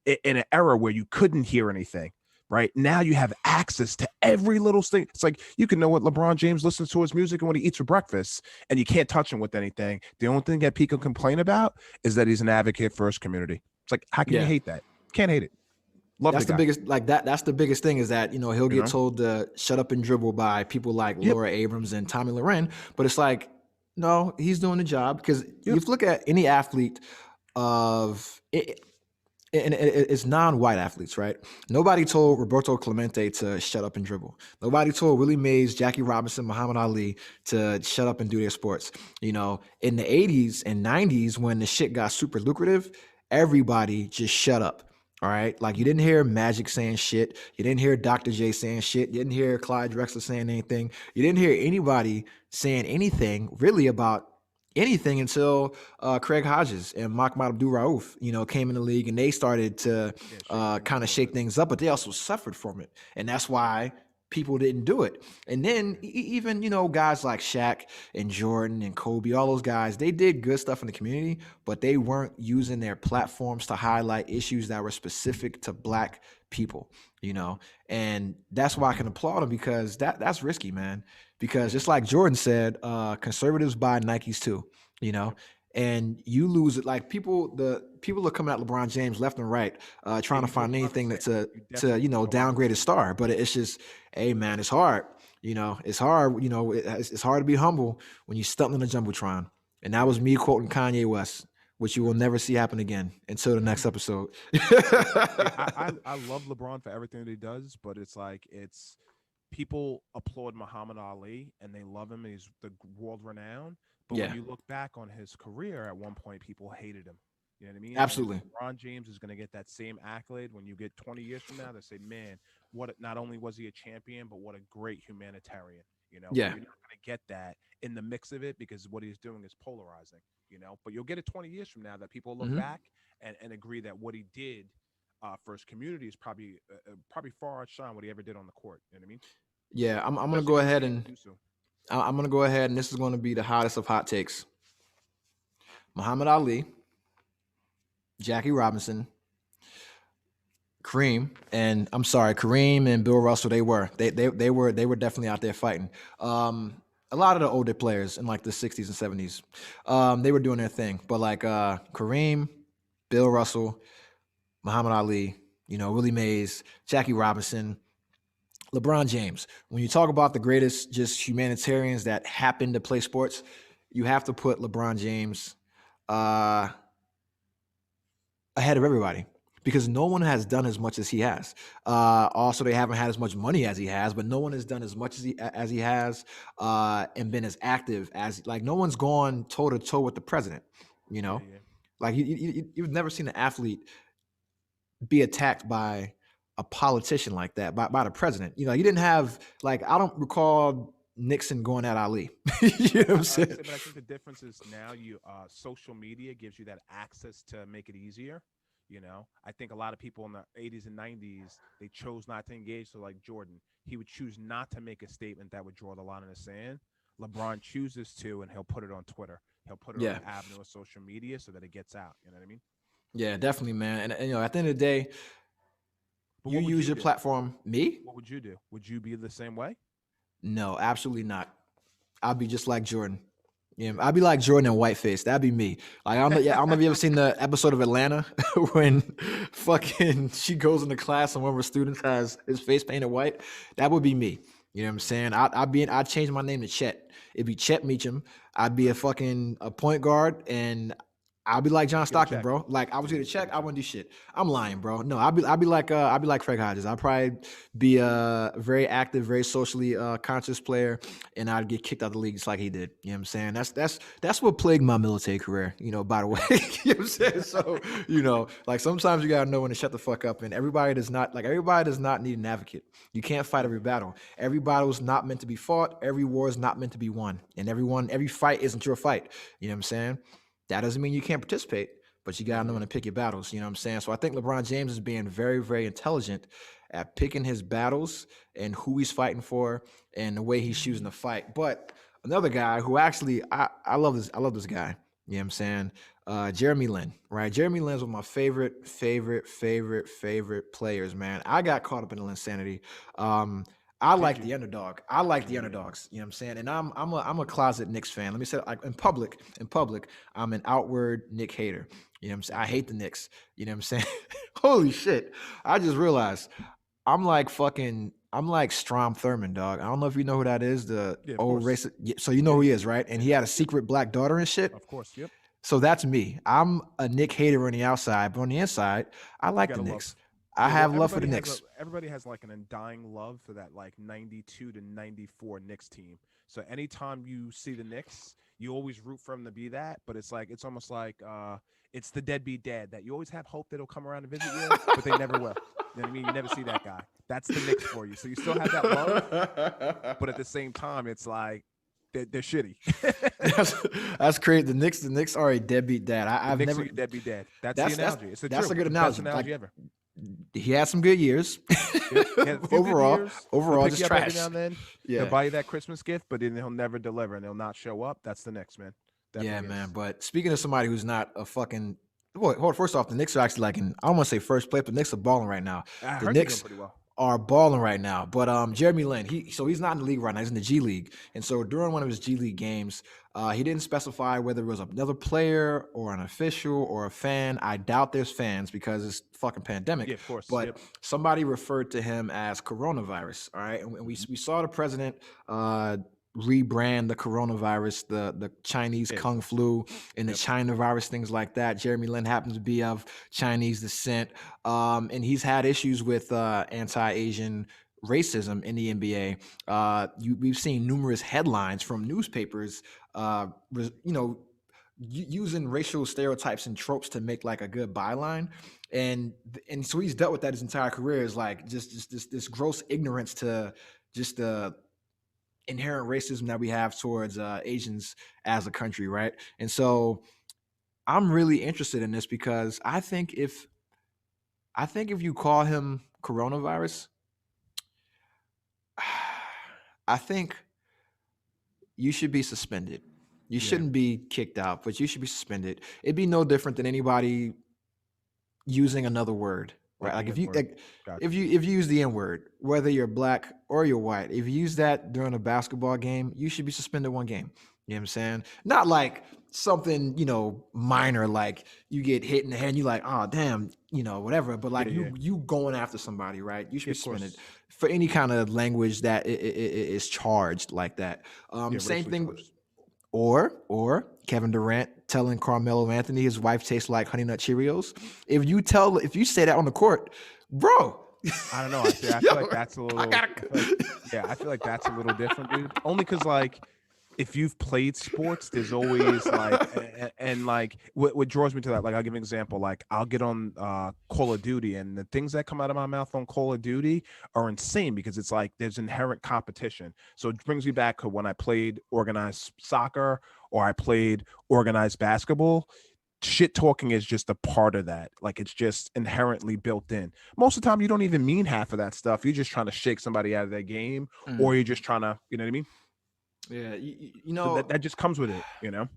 in an era where you couldn't hear anything. Right now, you have access to every little thing. It's like you can know what LeBron James listens to his music and what he eats for breakfast, and you can't touch him with anything. The only thing that people complain about is that he's an advocate for his community. It's like, how can you hate that? Can't hate it. That's the biggest, that's the biggest thing is that, he'll get told to shut up and dribble by people like Laura Abrams and Tommy Loren. But it's like, no, he's doing the job because if you look at any athlete of it, and it's non-white athletes, right? Nobody told Roberto Clemente to shut up and dribble. Nobody told Willie Mays, Jackie Robinson, Muhammad Ali to shut up and do their sports. In the 80s and 90s when the shit got super lucrative, everybody just shut up. All right. Like you didn't hear Magic saying shit. You didn't hear Dr. J saying shit. You didn't hear Clyde Drexler saying anything. You didn't hear anybody saying anything really about anything until Craig Hodges and Mahmoud Abdul-Rauf, came in the league and they started to kind of shake things up, but they also suffered from it. And that's why people didn't do it. And then even, guys like Shaq and Jordan and Kobe, all those guys, they did good stuff in the community, but they weren't using their platforms to highlight issues that were specific to black people, and that's why I can applaud them because that's risky, man. Because just like Jordan said, conservatives buy Nikes too, and you lose it. Like the people are coming at LeBron James left and right, trying to find anything to downgrade his star. But it's just, hey man, it's hard. It's hard. It's hard to be humble when you stumped on the jumbotron. And that was me quoting Kanye West, which you will never see happen again until the next episode. I love LeBron for everything that he does, but it's people applaud Muhammad Ali and they love him. He's the world renowned. But when you look back on his career, at one point, people hated him. You know what I mean? Absolutely. And LeBron James is going to get that same accolade when you get 20 years from now. They say, man, not only was he a champion, but what a great humanitarian. You're not going to get that in the mix of it because what he's doing is polarizing. But you'll get it 20 years from now that people look back and agree that what he did for his community is probably far outshine what he ever did on the court. You know what I mean? Yeah, I'm going to go ahead and I'm going to go ahead and this is going to be the hottest of hot takes. Muhammad Ali, Jackie Robinson, Kareem and Bill Russell, they were definitely out there fighting. A lot of the older players in like the 60s and 70s, they were doing their thing. But like Kareem, Bill Russell, Muhammad Ali, Willie Mays, Jackie Robinson, LeBron James. When you talk about the greatest just humanitarians that happen to play sports, you have to put LeBron James ahead of everybody because no one has done as much as he has. Also, they haven't had as much money as he has, but no one has done as much as he has and been as active as no one's gone toe to toe with the president. Like you've never seen an athlete be attacked by a politician like that, by the president. You know, you didn't have like I don't recall Nixon going at Ali. You know what I'm saying? But I think the difference is now social media gives you that access to make it easier. You know, I think a lot of people in the 80s and 90s, they chose not to engage. So like Jordan, he would choose not to make a statement that would draw the line in the sand. LeBron chooses to, and he'll put it on Twitter. He'll put it on an avenue of social media so that it gets out. You know what I mean? Yeah, definitely, man. And you know, at the end of the day, you use your platform. Me? What would you do? Would you be the same way? No, absolutely not. I'll be just like Jordan. Yeah, I'd be like Jordan and Whiteface. That'd be me. Like I don't know if you ever seen the episode of Atlanta when fucking she goes into class and one of her students has his face painted white. That would be me. You know what I'm saying? I'd change my name to Chet. It'd be Chet Meacham. I'd be a point guard, and I'll be like John Stockton, bro. Like I was gonna check, I wouldn't do shit. I'm lying, bro. No, I'd be like Craig Hodges. I'd probably be a very active, very socially conscious player, and I'd get kicked out of the league just like he did. You know what I'm saying? That's what plagued my military career. You know, by the way, you know what I'm saying. So you know, like sometimes you gotta know when to shut the fuck up, and everybody does not need an advocate. You can't fight every battle. Every battle is not meant to be fought. Every war is not meant to be won, and every fight isn't your fight. You know what I'm saying? That doesn't mean you can't participate, but you got to know when to pick your battles. You know what I'm saying? So I think LeBron James is being very, very intelligent at picking his battles and who he's fighting for and the way he's choosing to fight. But another guy who actually, I love this guy. You know what I'm saying? Jeremy Lin, right? Jeremy Lin's one of my favorite players, man. I got caught up in the insanity. I like the underdog. I like the underdogs. You know what I'm saying? And I'm a closet Knicks fan. Let me say, like in public, I'm an outward Knick hater. You know what I'm saying? I hate the Knicks. You know what I'm saying? Holy shit. I just realized I'm like Strom Thurmond, dog. I don't know if you know who that is, the old racist. Yeah, so you know who he is, right? And he had a secret black daughter and shit. Of course, yep. So that's me. I'm a Knick hater on the outside, but on the inside, I like the Knicks. I have love for the Knicks. Everybody has like an undying love for that like 92 to 94 Knicks team. So anytime you see the Knicks, you always root for them to be that. But it's almost like it's the deadbeat dad that you always have hope that he'll come around and visit you, but they never will. You know what I mean? You never see that guy. That's the Knicks for you. So you still have that love, but at the same time, it's like they're shitty. That's crazy. The Knicks are a deadbeat dad. I've never deadbeat dad. That's the analogy. That's a good analogy. Best analogy ever. He had some good years. Overall, just trash. Now and then. Yeah. He'll buy you that Christmas gift, but then he'll never deliver and he'll not show up. That's the Knicks, man. Definitely man. But speaking of somebody who's not a fucking first off, the Knicks are actually like I don't want to say first place, but the Knicks are balling right now. The Knicks pretty well. Are balling right now. But Jeremy Lin, he's not in the league right now. He's in the G League. And so during one of his G League games, he didn't specify whether it was another player or an official or a fan. I doubt there's fans because it's fucking pandemic. Yeah, of course. But somebody referred to him as coronavirus. All right. And we saw the president rebrand the coronavirus, the Chinese Kung flu and the China virus, things like that. Jeremy Lin happens to be of Chinese descent. And he's had issues with anti-Asian racism in the NBA. We've seen numerous headlines from newspapers, using racial stereotypes and tropes to make like a good byline. And so he's dealt with that his entire career, is like just this gross ignorance to just the inherent racism that we have towards Asians as a country, right? And so I'm really interested in this because I think if you call him coronavirus, I think you should be suspended. You shouldn't be kicked out, but you should be suspended. It'd be no different than anybody using another word. Right, like if you use the N-word, whether you're black or you're white, if you use that during a basketball game, you should be suspended one game. You know what I'm saying? Not like something, minor, like you get hit in the head and you're like, oh damn, whatever. But like you going after somebody, right? You should be suspended for any kind of language that is charged like that. Same thing. Charged. Or Kevin Durant telling Carmelo Anthony his wife tastes like Honey Nut Cheerios. If you say that on the court, bro. I don't know. I feel like that's a little. I feel like that's a little different, dude. Only because like if you've played sports, there's always like and like what draws me to that, like I'll give an example. Like I'll get on Call of Duty, and the things that come out of my mouth on Call of Duty are insane because it's like there's inherent competition. So it brings me back to when I played organized soccer or I played organized basketball. Shit talking is just a part of that. Like it's just inherently built in. Most of the time you don't even mean half of that stuff. You're just trying to shake somebody out of their game, or you're just trying to, you know what I mean? Yeah, you So know, that just comes with it, you know.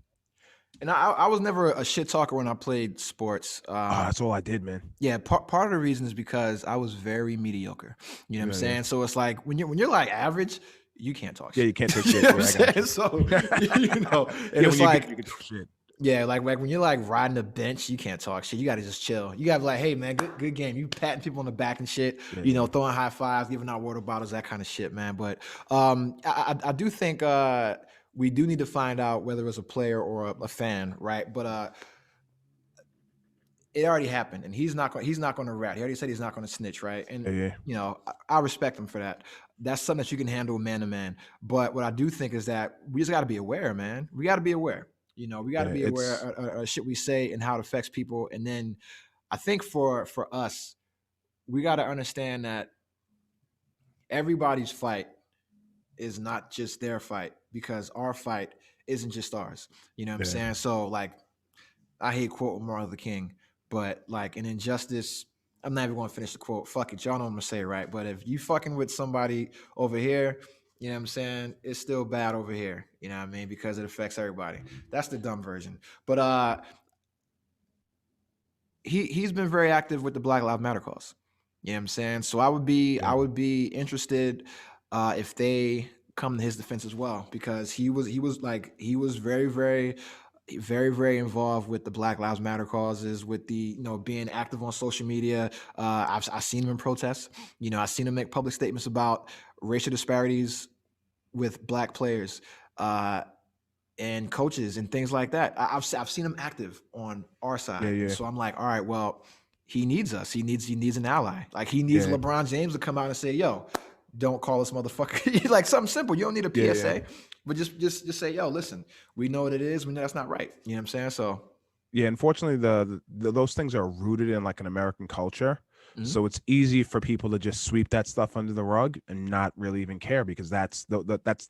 and I was never a shit talker when I played sports. That's all I did, man. Yeah, part of the reason is because I was very mediocre. You know what I'm Yeah. saying? So it's like when you're like average, you can't talk Yeah, shit. you can't take You shit. know Yeah, what I'm I got saying? you. So and Yeah, it's when like you can talk shit. yeah, like when you're like riding the bench, you can't talk shit. You got to just chill. You got to be like, hey man, good game. You patting people on the back and shit. Yeah, You know, yeah. throwing high fives, giving out water bottles, that kind of shit, man. But I do think we do need to find out whether it's a player or a fan, right? But it already happened, and he's not going to rat. He already said he's not going to snitch, right? And Yeah. you know, I respect him for that. That's something that you can handle man to man. But what I do think is that we just got to be aware, man. We got to be aware. You know, we got to Yeah, be aware it's of shit we say and how it affects people. And then I think for us, we got to understand that everybody's fight is not just their fight, because our fight isn't just ours. You know what I'm yeah. saying? So like, I hate quoting Martin Luther King, but like an injustice, I'm not even going to finish the quote. Fuck it, y'all know what I'm gonna say, right? But if you fucking with somebody over here, you know what I'm saying, it's still bad over here. You know what I mean? Because it affects everybody. That's the dumb version. But he's been very active with the Black Lives Matter cause. You know what I'm saying? So Yeah. I would be interested if they come to his defense as well, because he was very involved with the Black Lives Matter causes, with the being active on social media. I've seen him in protests. You know, I've seen him make public statements about racial disparities with black players and coaches and things like that. I've seen him active on our side, Yeah, and yeah. so I'm like, all right, well, he needs us. He needs an ally. Like he needs Yeah. LeBron James to come out and say, yo, don't call us motherfucker. Like something simple. You don't need a Yeah, PSA, yeah. but just say, yo, listen, we know what it is. We know that's not right. You know what I'm saying? So Yeah, unfortunately, those things are rooted in like an American culture. mhm. So it's easy for people to just sweep that stuff under the rug and not really even care, because that's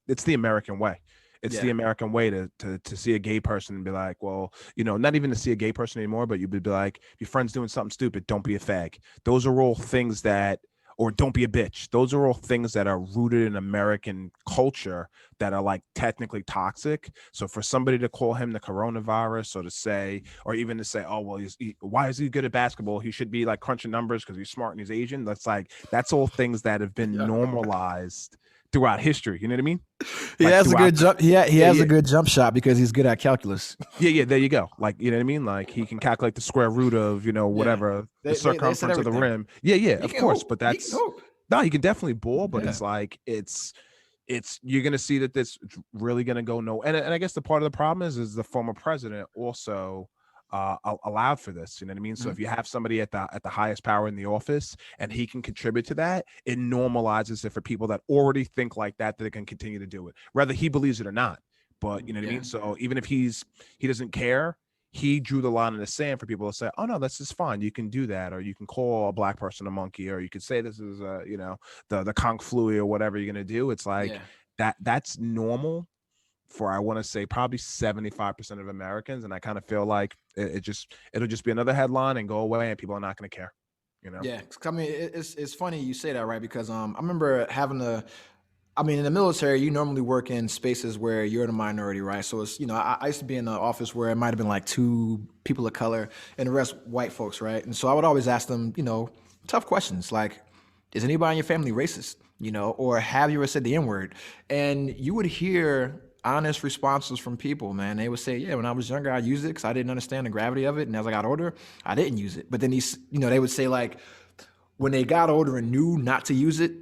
it's the American way. It's the Yeah. American way to see a gay person and be like, well, not even to see a gay person anymore, but you'd be like, your friend's doing something stupid, don't be a fag. Those are all things that, or don't be a bitch. Those are all things that are rooted in American culture that are like technically toxic. So for somebody to call him the coronavirus, or to say, or even to say, oh, well, why is he good at basketball? He should be like crunching numbers because he's smart and he's Asian. That's all things that have been normalized throughout history. You know what I mean? He Like has a throughout good jump. He has yeah. a good jump shot because he's good at calculus. Yeah, there you go. Like, you know what I mean? Like he can calculate the square root of, whatever, They the said circumference of the everything. rim. Yeah, He of can course. hoop. But He can that's hoop. no, you can definitely ball, but Yeah. it's like it's you're gonna see that this really gonna go no. And I guess the part of the problem is the former president also allowed for this. You know what I mean? So Mhm. if you have somebody at the highest power in the office and he can contribute to that, it normalizes it for people that already think like that they can continue to do it, whether he believes it or not. But you know what I Yeah. mean? So even if he doesn't care, he drew the line in the sand for people to say, oh no, this is fine, you can do that, or you can call a black person a monkey, or you could say this is the conch flu or whatever you're gonna do. It's like Yeah. that's normal for, I want to say, probably 75% of Americans. And I kind of feel like it'll just be another headline and go away, and people are not going to care. Yeah. I mean, it's funny you say that, right? Because I remember in the military, you normally work in spaces where you're the minority, right? So it's, I used to be in an office where it might have been like 2 people of color and the rest white folks, right? And so I would always ask them, tough questions like, is anybody in your family racist? Or have you ever said the N-word? And you would hear honest responses from people, man. They would say, yeah, when I was younger, I used it because I didn't understand the gravity of it. And as I got older, I didn't use it. But then they would say, like, when they got older and knew not to use it,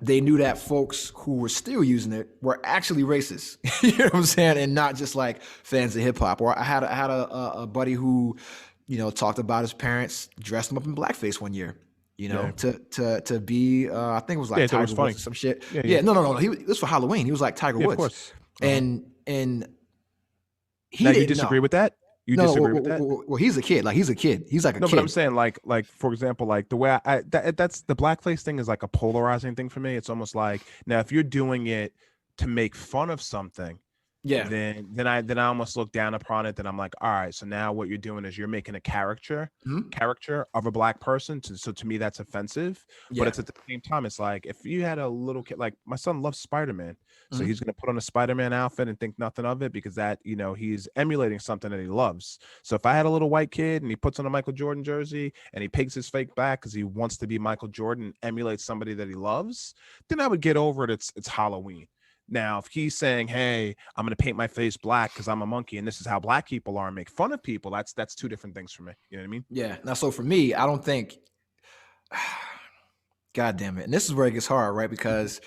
they knew that folks who were still using it were actually racist. You know what I'm saying? And not just like fans of hip hop. Or I had a buddy who, talked about his parents dressed him up in blackface one year. Yeah. To be, I think it was Yeah, like I thought it was Tiger funny. Woods or some shit. Yeah, Yeah, no. This was for Halloween. He was like Tiger Yeah, of Woods. course. And he Now, you didn't disagree know. with that? You No, disagree with that? well, he's a kid. Like he's a kid. He's like a No, kid. but I'm saying like for example, like the way that's the blackface thing is like a polarizing thing for me. It's almost like now if you're doing it to make fun of something, Yeah. then I almost look down upon it. Then I'm like, all right, so now what you're doing is you're making a Mhm. character of a black person. So to me, that's offensive. But Yeah. it's at the same time, it's like if you had a little kid, like my son loves Spider-Man, so Mhm. he's gonna put on a Spider-Man outfit and think nothing of it because that he's emulating something that he loves. So if I had a little white kid and he puts on a Michael Jordan jersey and he pigs his fake back because he wants to be Michael Jordan and emulates somebody that he loves, then I would get over it. It's Halloween. Now, if he's saying, "Hey, I'm going to paint my face black because I'm a monkey, and this is how black people are," and make fun of people, that's two different things for me. You know what I mean? Yeah. Now, so for me, I don't think. God damn it! And this is where it gets hard, right? Because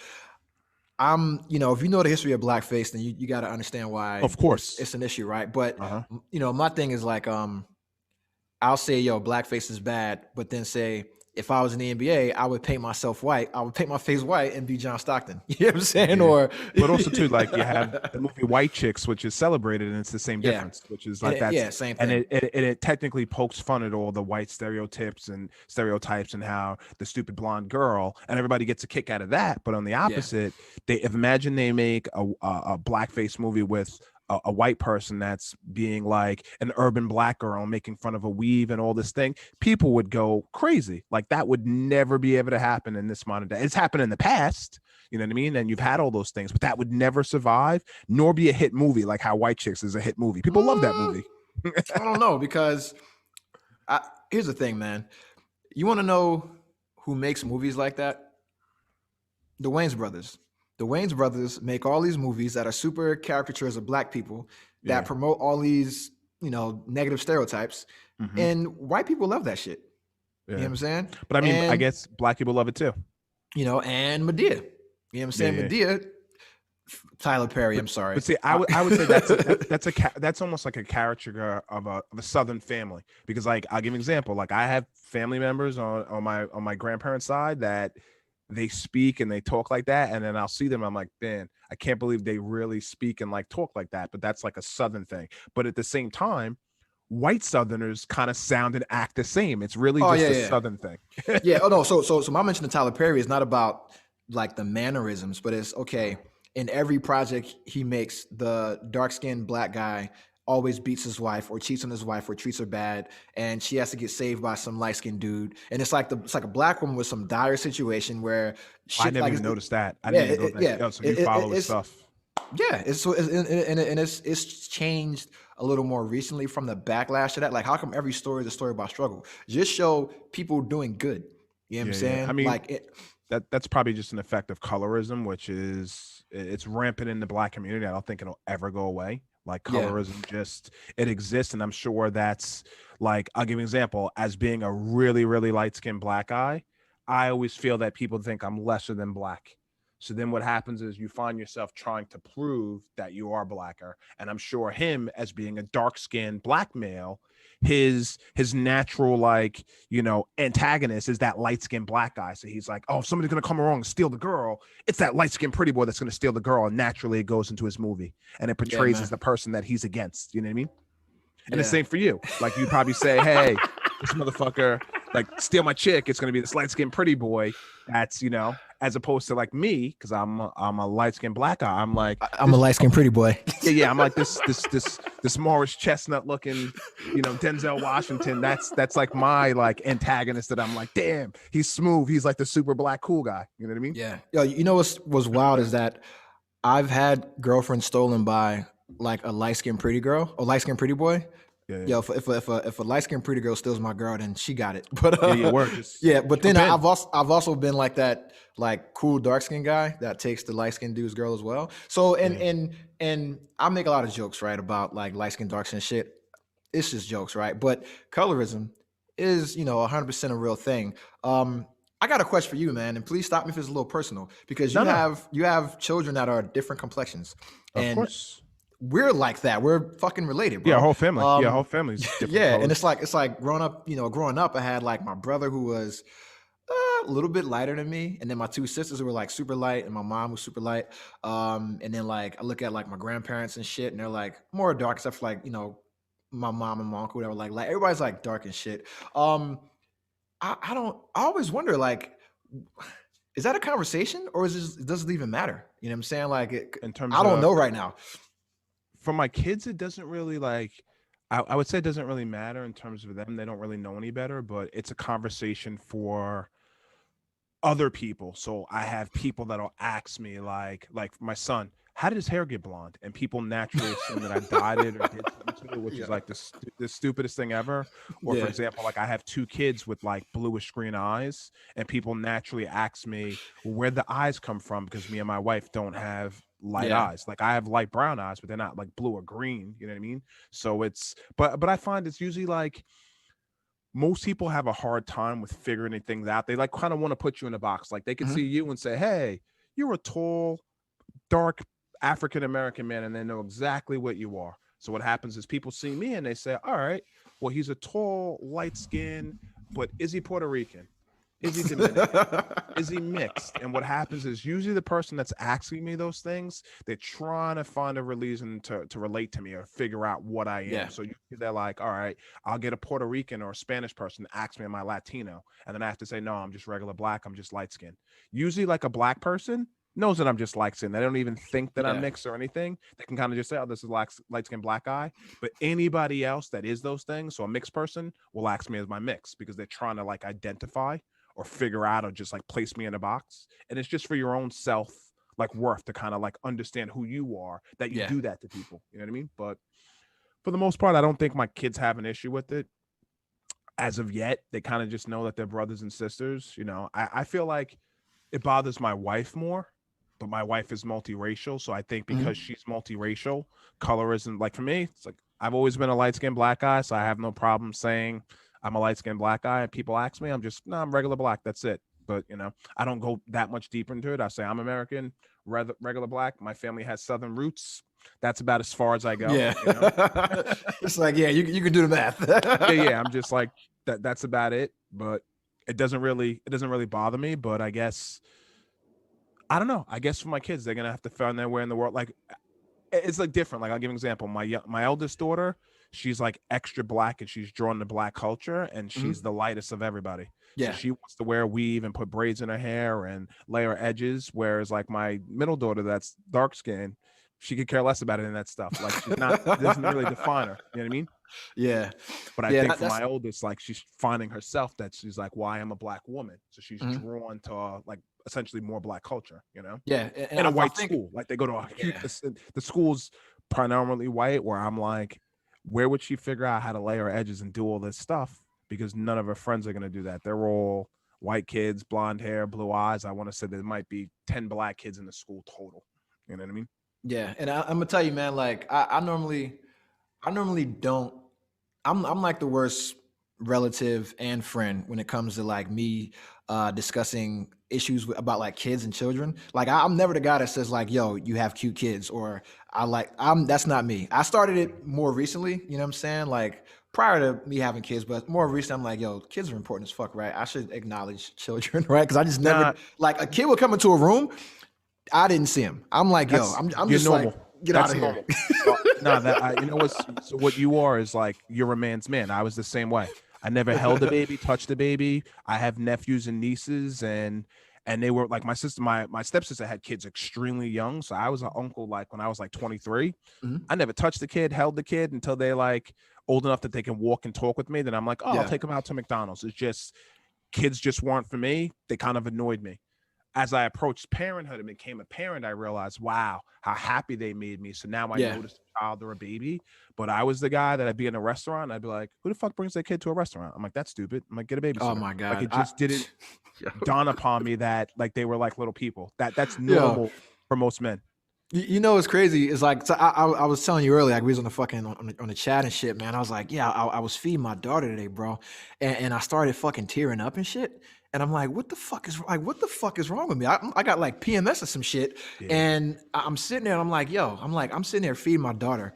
if you know the history of blackface, then you got to understand why Of course. it's an issue, right? But Uh-huh. my thing is like, I'll say, yo, blackface is bad, but then say, if I was in the NBA, I would paint myself white. I would paint my face white and be John Stockton. You know what I'm saying? Yeah. Or, But also too, like you have the movie White Chicks, which is celebrated, and it's the same Yeah. difference, which is like that's same and thing. it technically pokes fun at all the white stereotypes and how the stupid blonde girl and everybody gets a kick out of that. But on the opposite, imagine they make a blackface movie with a white person that's being like an urban black girl making fun of a weave and all this thing, people would go crazy. Like that would never be able to happen in this modern day. It's happened in the past, you know what I mean? And you've had all those things, but that would never survive nor be a hit movie like how White Chicks is a hit movie. People love that movie. I don't know, because here's the thing, man. You want to know who makes movies like that? The Wayans brothers. The Wayans brothers make all these movies that are super caricatures of black people that Yeah. promote all these, negative stereotypes. Mhm. And white people love that shit. You know what I'm saying? But I mean, I And, guess black people love it too. and Medea. You know what I'm saying? Yeah. Medea, Tyler Perry, I'm sorry. But see, I would say that's almost like a caricature of a Southern family, because like I'll give you an example. Like I have family members on my grandparents' side that they speak and they talk like that, and then I'll see them. I'm like, man, I can't believe they really speak and like talk like that. But that's like a Southern thing. But at the same time, white Southerners kind of sound and act the same. It's really just a Southern thing. Yeah. Oh no. So my mention of Tyler Perry is not about like the mannerisms, but it's okay. In every project he makes, the dark-skinned black guy always beats his wife or cheats on his wife or treats her bad, and she has to get saved by some light-skinned dude. And it's like a black woman with some dire situation where I never like, even noticed that. I didn't even know that. Yo, so you follow his stuff. Yeah, it's changed a little more recently from the backlash to that. Like, how come every story is a story about struggle? Just show people doing good. You know what I'm saying? I mean, like that's probably just an effect of colorism, which it's rampant in the black community. I don't think it'll ever go away. Like colorism it exists, and I'm sure that's like, I'll give you an example. As being a really, really light-skinned black guy, I always feel that people think I'm lesser than black. So then what happens is you find yourself trying to prove that you are blacker. And I'm sure him, as being a dark-skinned black male, his natural antagonist is that light-skinned black guy. So he's like, oh, if somebody's gonna come along and steal the girl, it's that light-skinned pretty boy that's gonna steal the girl. And naturally it goes into his movie and it portrays as the person that he's against. You know what I mean? And the same for you. Like you probably say, hey, this motherfucker like steal my chick, it's gonna be this light-skinned pretty boy that's as opposed to like me, because I'm a light-skinned black guy. I'm like, I'm a light-skinned pretty boy. Yeah. I'm like this Morris Chestnut looking, Denzel Washington. That's like my like antagonist that I'm like, damn, he's smooth. He's like the super black cool guy. You know what I mean? Yeah. Yo, you know what's wild is that I've had girlfriends stolen by like a light-skinned pretty girl or light-skinned pretty boy. Yeah. Yo, if a light-skinned pretty girl steals my girl, then she got it. But but then I've also been like that, like cool dark-skinned guy that takes the light-skinned dude's girl as well. So and I make a lot of jokes, right, about like light-skinned, dark-skinned shit. It's just jokes, right? But colorism is 100% a real thing. I got a question for you, man, and please stop me if it's a little personal, because you have children that are different complexions. Of course. We're like that. We're fucking related, bro. Yeah, whole family. Whole family's different. Yeah, colors. And it's like growing up, I had like my brother who was a little bit lighter than me, and then my two sisters were like super light, and my mom was super light. And then like I look at like my grandparents and shit, and they're like more dark, except for like my mom and my uncle. They were like everybody's like dark and shit. I don't. I always wonder like, is that a conversation or does it even matter? You know what I'm saying? Like, In terms I don't of know right now. for my kids, it doesn't really like. I would say it doesn't really matter in terms of them. They don't really know any better, but it's a conversation for other people. So I have people that'll ask me like my son, how did his hair get blonde? And people naturally assume that I dyed it or did something to it, which is like the stupidest thing ever. Or for example, like I have two kids with like bluish green eyes, and people naturally ask me, well, where'd the eyes come from? Because me and my wife don't have light eyes. Like I have light brown eyes, but they're not like blue or green. You know what I mean? So it's but I find it's usually like most people have a hard time with figuring things out. They like kind of want to put you in a box. Like they can see you and say, hey, you're a tall, dark African-American man, and they know exactly what you are. So what happens is people see me and they say, all right, well, he's a tall, light skin, but is he Puerto Rican? Is he Dominican? Is he mixed? And what happens is usually the person that's asking me those things, they're trying to find a reason to relate to me or figure out what I am. Yeah. So they're like, all right, I'll get a Puerto Rican or a Spanish person to ask me, am I Latino? And then I have to say, no, I'm just regular black. I'm just light skinned. Usually like a black person knows that I'm just light skinned. They don't even think that I'm mixed or anything. They can kind of just say, oh, this is light skinned black guy. But anybody else that is those things, so a mixed person will ask me as my mix because they're trying to like identify or figure out or just like place me in a box. And it's just for your own self like worth to kind of like understand who you are, that you do that to people. You know what I mean? But for the most part, I don't think my kids have an issue with it as of yet. They kind of just know that they're brothers and sisters. You know, I feel like it bothers my wife more, but my wife is multiracial. So I think because she's multiracial, colorism, like for me, it's like I've always been a light-skinned black guy, so I have no problem saying I'm a light-skinned black guy. And people ask me, I'm regular black. That's it. But, you know, I don't go that much deeper into it. I say I'm American, regular black. My family has Southern roots. That's about as far as I go. Yeah. You know? It's like, yeah, you can do the math. yeah. I'm just like, that's about it. But it doesn't really bother me. But I guess, I don't know. I guess for my kids, they're going to have to find their way in the world. Like, it's like different. Like I'll give an example. My eldest daughter, she's like extra black and she's drawn to black culture and she's the lightest of everybody. Yeah. So she wants to wear weave and put braids in her hair and layer edges. Whereas like my middle daughter, that's dark skinned, she could care less about it and that stuff. Like she's not, it doesn't really define her. You know what I mean? Yeah. But I think for my oldest, like she's finding herself that she's like, well, I am a black woman. So she's drawn to like essentially more black culture, you know? Yeah. And in a white school. Like they go to the school's predominantly white, where I'm like, where would she figure out how to lay her edges and do all this stuff? Because none of her friends are going to do that. They're all white kids, blonde hair, blue eyes. I want to say there might be 10 black kids in the school total. You know what I mean? Yeah. And I'm going to tell you, man, like I normally don't, I'm like the worst relative and friend when it comes to like me discussing issues about like kids and children. Like I'm never the guy that says like, yo, you have cute kids, or that's not me. I started it more recently, you know what I'm saying? Like prior to me having kids, but more recently, I'm like, yo, kids are important as fuck, right? I should acknowledge children, right? Because I just never, like a kid would come into a room, I didn't see him. I'm like, yo, I'm just normal. Like, get out of here. You know what you are is like, you're a man's man. I was the same way. I never held a baby, touched a baby. I have nephews and nieces, and they were like my sister, my stepsister had kids extremely young. So I was an uncle like when I was like 23. I never touched the kid, held the kid until they like old enough that they can walk and talk with me. Then I'm like, I'll take them out to McDonald's. It's just kids just weren't for me. They kind of annoyed me. As I approached parenthood and became a parent, I realized, wow, how happy they made me. So now I notice a child or a baby. But I was the guy that I'd be in a restaurant. I'd be like, who the fuck brings their kid to a restaurant? I'm like, that's stupid. I'm like, get a babysitter. Oh my God. Like it just didn't dawn upon me that like they were like little people. That's normal for most men. You know what's crazy is like, so I was telling you earlier, like we was on the fucking on the chat and shit, man. I was like, yeah, I was feeding my daughter today, bro, and I started fucking tearing up and shit. And I'm like, what the fuck is wrong with me? I got like PMS or some shit, and I'm sitting there and I'm like, I'm sitting there feeding my daughter,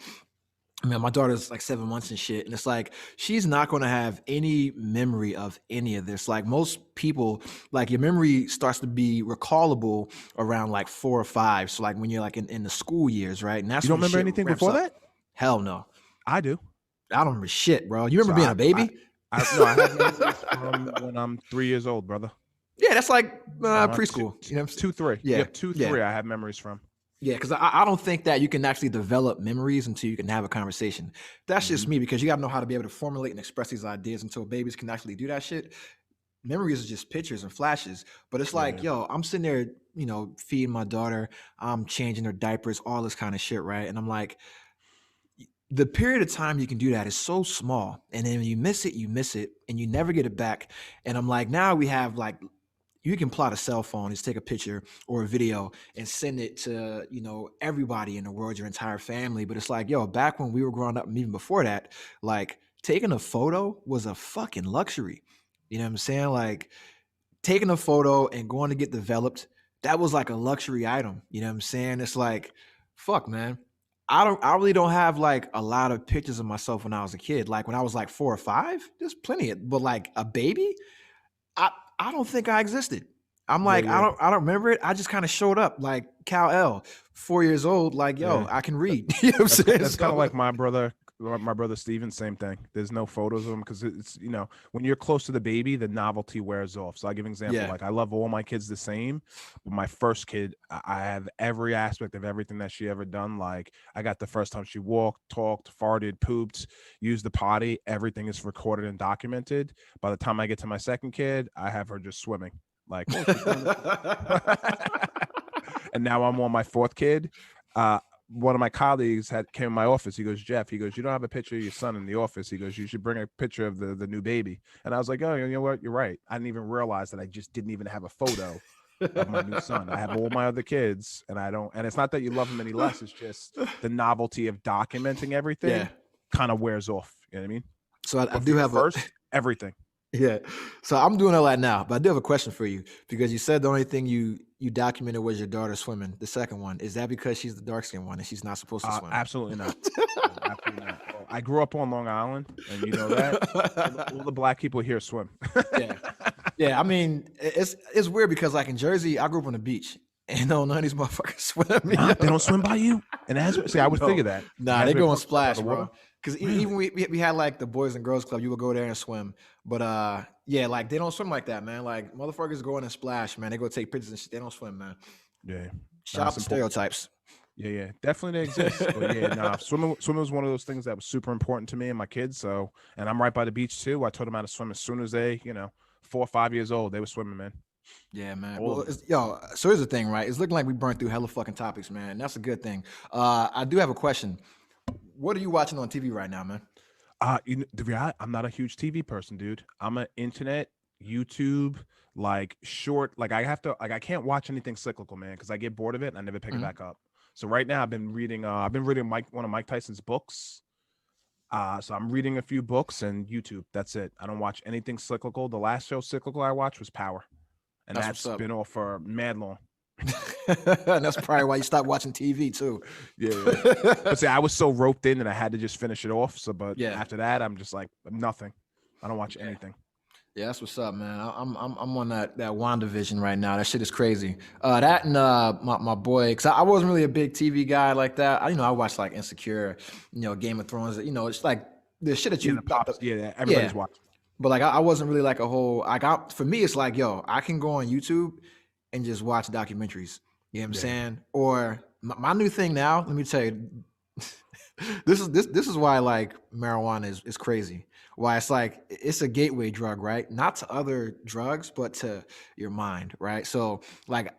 I mean, my daughter's like 7 months and shit. And it's like, she's not going to have any memory of any of this. Like most people, like your memory starts to be recallable around like 4 or 5. So like when you're like in the school years, right? And that's You don't when remember shit anything ramps before up. that? Hell no. I do. I don't remember shit, bro. You remember being a baby? No, I have memories from when I'm 3 years old, brother. Yeah, that's like preschool. You know what I'm saying? 2, 3. Yeah. Yep, 2, 3. I have memories from. Yeah, because I don't think that you can actually develop memories until you can have a conversation. That's just me, because you got to know how to be able to formulate and express these ideas until babies can actually do that shit. Memories are just pictures and flashes. But it's like, yo, I'm sitting there, feeding my daughter, I'm changing her diapers, all this kind of shit, right? And I'm like, the period of time you can do that is so small. And then when you miss it, and you never get it back. And I'm like, now we have like, you can plot a cell phone, just take a picture or a video and send it to, everybody in the world, your entire family. But it's like, yo, back when we were growing up, and even before that, like taking a photo was a fucking luxury. You know what I'm saying? Like taking a photo and going to get developed, that was like a luxury item. You know what I'm saying? It's like, fuck, man. I really don't have like a lot of pictures of myself when I was a kid. Like when I was like 4 or 5, there's plenty of, but like a baby, I don't think I existed. I'm like, Yeah. I don't remember it. I just kind of showed up like Cal L, 4 years old, like, yo, I can read. You know what I'm saying? That's kind of like my brother Steven, same thing. There's no photos of him because it's, when you're close to the baby, the novelty wears off. So I'll give an example. Yeah. Like I love all my kids the same, but my first kid, I have every aspect of everything that she ever done. Like I got the first time she walked, talked, farted, pooped, used the potty. Everything is recorded and documented. By the time I get to my second kid, I have her just swimming. Like, and now I'm on my fourth kid. One of my colleagues came in my office. He goes, Jeff, you don't have a picture of your son in the office. He goes, you should bring a picture of the new baby. And I was like, oh, you know what? You're right. I didn't even realize that I just didn't even have a photo of my new son. I have all my other kids and and it's not that you love them any less. It's just the novelty of documenting everything kind of wears off. You know what I mean? So I do have everything. Yeah. So I'm doing all that now, but I do have a question for you, because you said the only thing you documented was your daughter swimming. The second one, is that because she's the dark skinned one and she's not supposed to swim? Absolutely not. Absolutely not. Well, I grew up on Long Island, and you know that all the black people here swim. Yeah. I mean, it's weird because like in Jersey, I grew up on the beach. And none of these motherfuckers swim. They don't swim by you. And I would figure that. Nah, they go and splash, bro. Because even we had like the Boys and Girls Club, you would go there and swim. But like they don't swim like that, man. Like motherfuckers go in and splash, man. They go take pictures and shit. They don't swim, man. Yeah. Shout out to stereotypes. Yeah. Definitely they exist. But yeah, swimming was one of those things that was super important to me and my kids. So, and I'm right by the beach too. I taught them how to swim as soon as they, 4 or 5 years old. They were swimming, man. Yeah, man. Well, so here's the thing, right? It's looking like we burned through hella fucking topics, man. And that's a good thing. I do have a question. What are you watching on TV right now, man? I'm not a huge TV person, dude. I'm an internet, YouTube, like short. Like I can't watch anything cyclical, man, because I get bored of it and I never pick it back up. So right now I've been reading one of Mike Tyson's books. So I'm reading a few books and YouTube. That's it. I don't watch anything cyclical. The last show cyclical I watched was Power. And that's been off for mad long. And that's probably why you stopped watching TV too. Yeah. But see, I was so roped in that I had to just finish it off. So, after that, I'm just like nothing. I don't watch anything. Yeah, that's what's up, man. I'm on that WandaVision right now. That shit is crazy. That and my boy, because I wasn't really a big TV guy like that. I watched like Insecure, Game of Thrones. It's like the shit that you pops. Yeah, everybody's watching. But like I wasn't really like a whole for me it's like, yo, I can go on YouTube and just watch documentaries. You know what I'm saying? Or my new thing now, let me tell you, this is why like marijuana is crazy. Why it's like it's a gateway drug, right? Not to other drugs, but to your mind, right? So like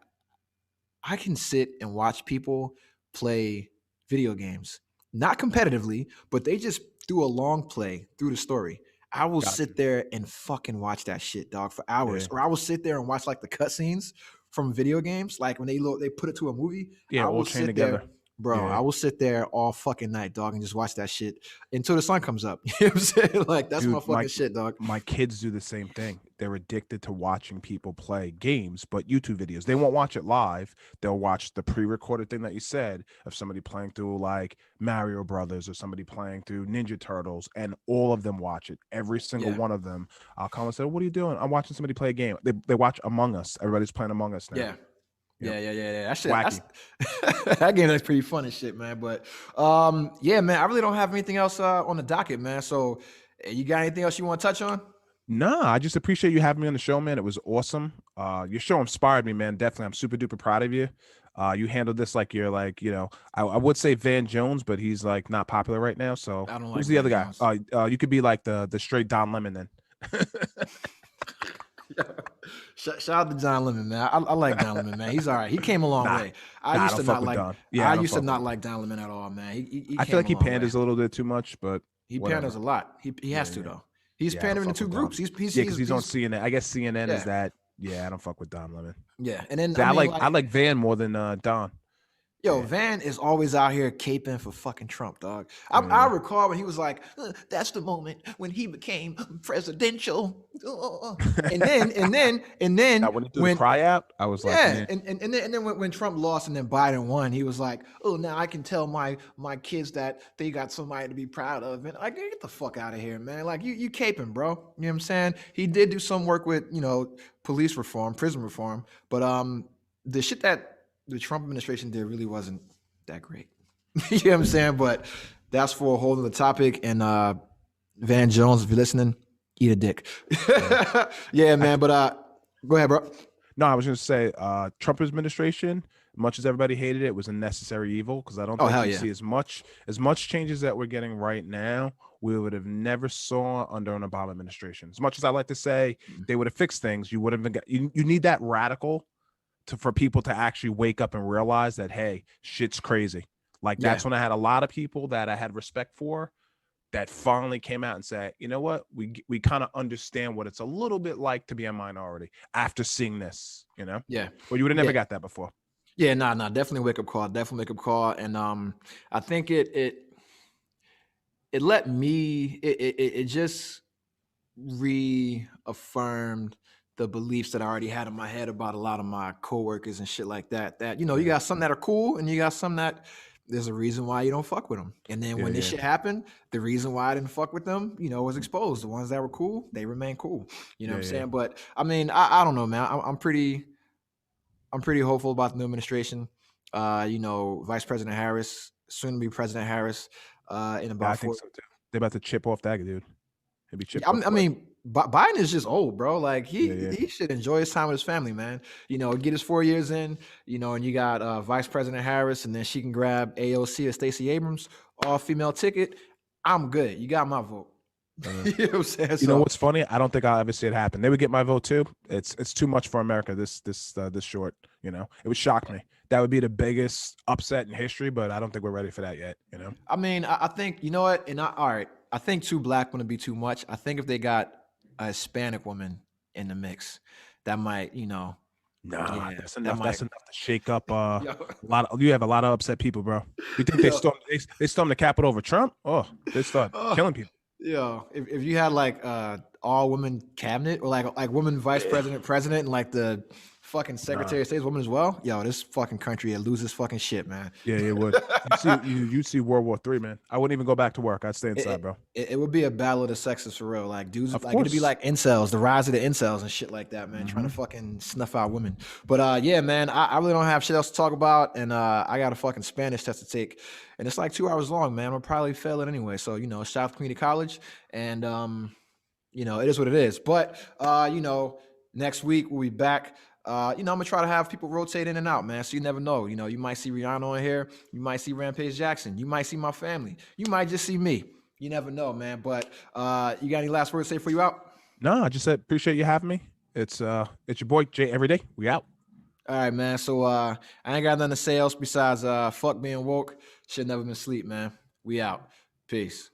I can sit and watch people play video games, not competitively, but they just do a long play through the story. I will sit there and fucking watch that shit, dog, for hours. Or I will sit there and watch like the cutscenes from video games, like when they put it to a movie. Yeah, I will all chained sit there together. Bro, Yeah. I will sit there all fucking night, dog, and just watch that shit until the sun comes up. You know what I'm saying? Like, that's Dude, my fucking shit, dog. my kids do the same thing. They're addicted to watching people play games, but YouTube videos. They won't watch it live. They'll watch the pre-recorded thing that you said of somebody playing through like Mario Brothers or somebody playing through Ninja Turtles, and all of them watch it. Every single one of them. I'll call and say, "What are you doing?" I'm watching somebody play a game. They watch Among Us. Everybody's playing Among Us now. Yeah. Yep. Yeah. That shit, Wacky. that game is pretty fun and shit, man. But yeah, man, I really don't have anything else on the docket, man. So you got anything else you want to touch on? No, I just appreciate you having me on the show, man. It was awesome. Your show inspired me, man. Definitely. I'm super duper proud of you. You handled this like you're like, you know, I would say Van Jones, but he's like not popular right now. So I don't like who's the other Van guy? You could be like the straight Don Lemon then. Shout out to John Lemon, man. I like John Lemon, man. He's all right. He came a long way. I used to not like Don. Yeah, I used to not like Don Lemon at all, man. I feel like he panders a little bit too much, but he panders a lot. He has to though. He's pandering to two groups. He's on CNN. I guess CNN is that. Yeah, I don't fuck with Don Lemon. Yeah, and then I like Van more than Don. Yo, Van is always out here caping for fucking Trump, dog. I recall when he was like, "That's the moment when he became presidential." And then now, when he threw the cry out, I was like, yeah. And then when Trump lost and then Biden won, he was like, "Oh, now I can tell my kids that they got somebody to be proud of." And like, get the fuck out of here, man. Like you caping, bro. You know what I'm saying? He did do some work with police reform, prison reform, but the shit that the Trump administration did really wasn't that great. You know what I'm saying? But that's for a whole other topic. And Van Jones, if you're listening, eat a dick. Yeah, man. But go ahead, bro. No, I was going to say Trump administration, much as everybody hated it, was a necessary evil because I don't think you see as much changes that we're getting right now. We would have never saw under an Obama administration. As much as I like to say they would have fixed things, you would have been. You need that radical for people to actually wake up and realize that, hey, shit's crazy. Like that's when I had a lot of people that I had respect for that finally came out and said, you know what, we kind of understand what it's a little bit like to be a minority after seeing this, Well, you would have never got that before. Yeah, definitely wake up call. And I think it let me, it just reaffirmed the beliefs that I already had in my head about a lot of my coworkers and shit like that. That, you got some that are cool and you got some that there's a reason why you don't fuck with them. And then when this shit happened, the reason why I didn't fuck with them, was exposed. The ones that were cool, they remain cool. You know what I'm saying? But I mean, I don't know, man. I'm pretty hopeful about the new administration. Vice President Harris, soon to be President Harris, in about I think so too. They're about to chip off that dude. He'll be chipped. I mean, Biden is just old, bro. Like he should enjoy his time with his family, man. Get his 4 years in. And you got Vice President Harris, and then she can grab AOC or Stacey Abrams, all female ticket. I'm good. You got my vote. You know what I'm saying? You know what's funny? I don't think I'll ever see it happen. They would get my vote too. It's too much for America. This short. It would shock me. That would be the biggest upset in history, but I don't think we're ready for that yet. I mean, I think you know what, and all right. I think two black women be too much. I think if they got a Hispanic woman in the mix, that might, that's enough. That's enough to shake up a lot. You have a lot of upset people, bro. You think they stormed the Capitol over Trump? Oh, they start killing people. Yeah, if you had like all women cabinet or like woman vice president, and like the fucking secretary of state's woman as well, this fucking country, it loses fucking shit, man. Yeah, it would. You see World War III, man. I wouldn't even go back to work. I'd stay inside, bro. It would be a battle of the sexes for real. Like dudes, it'd be like incels, the rise of the incels and shit like that, man. Trying to fucking snuff out women. But yeah, man, I really don't have shit else to talk about, and I got a fucking Spanish test to take, and it's like 2 hours long, man. I'm gonna probably fail it anyway. So South Community College, and it is what it is. But next week we'll be back. I'm gonna try to have people rotate in and out, man. So you never know. You might see Rihanna on here. You might see Rampage Jackson. You might see my family. You might just see me. You never know, man. But you got any last words to say before you out? No, I just said appreciate you having me. It's your boy Jay every day. We out. All right, man. So I ain't got nothing to say else besides fuck being woke. Should never been sleep, man. We out. Peace.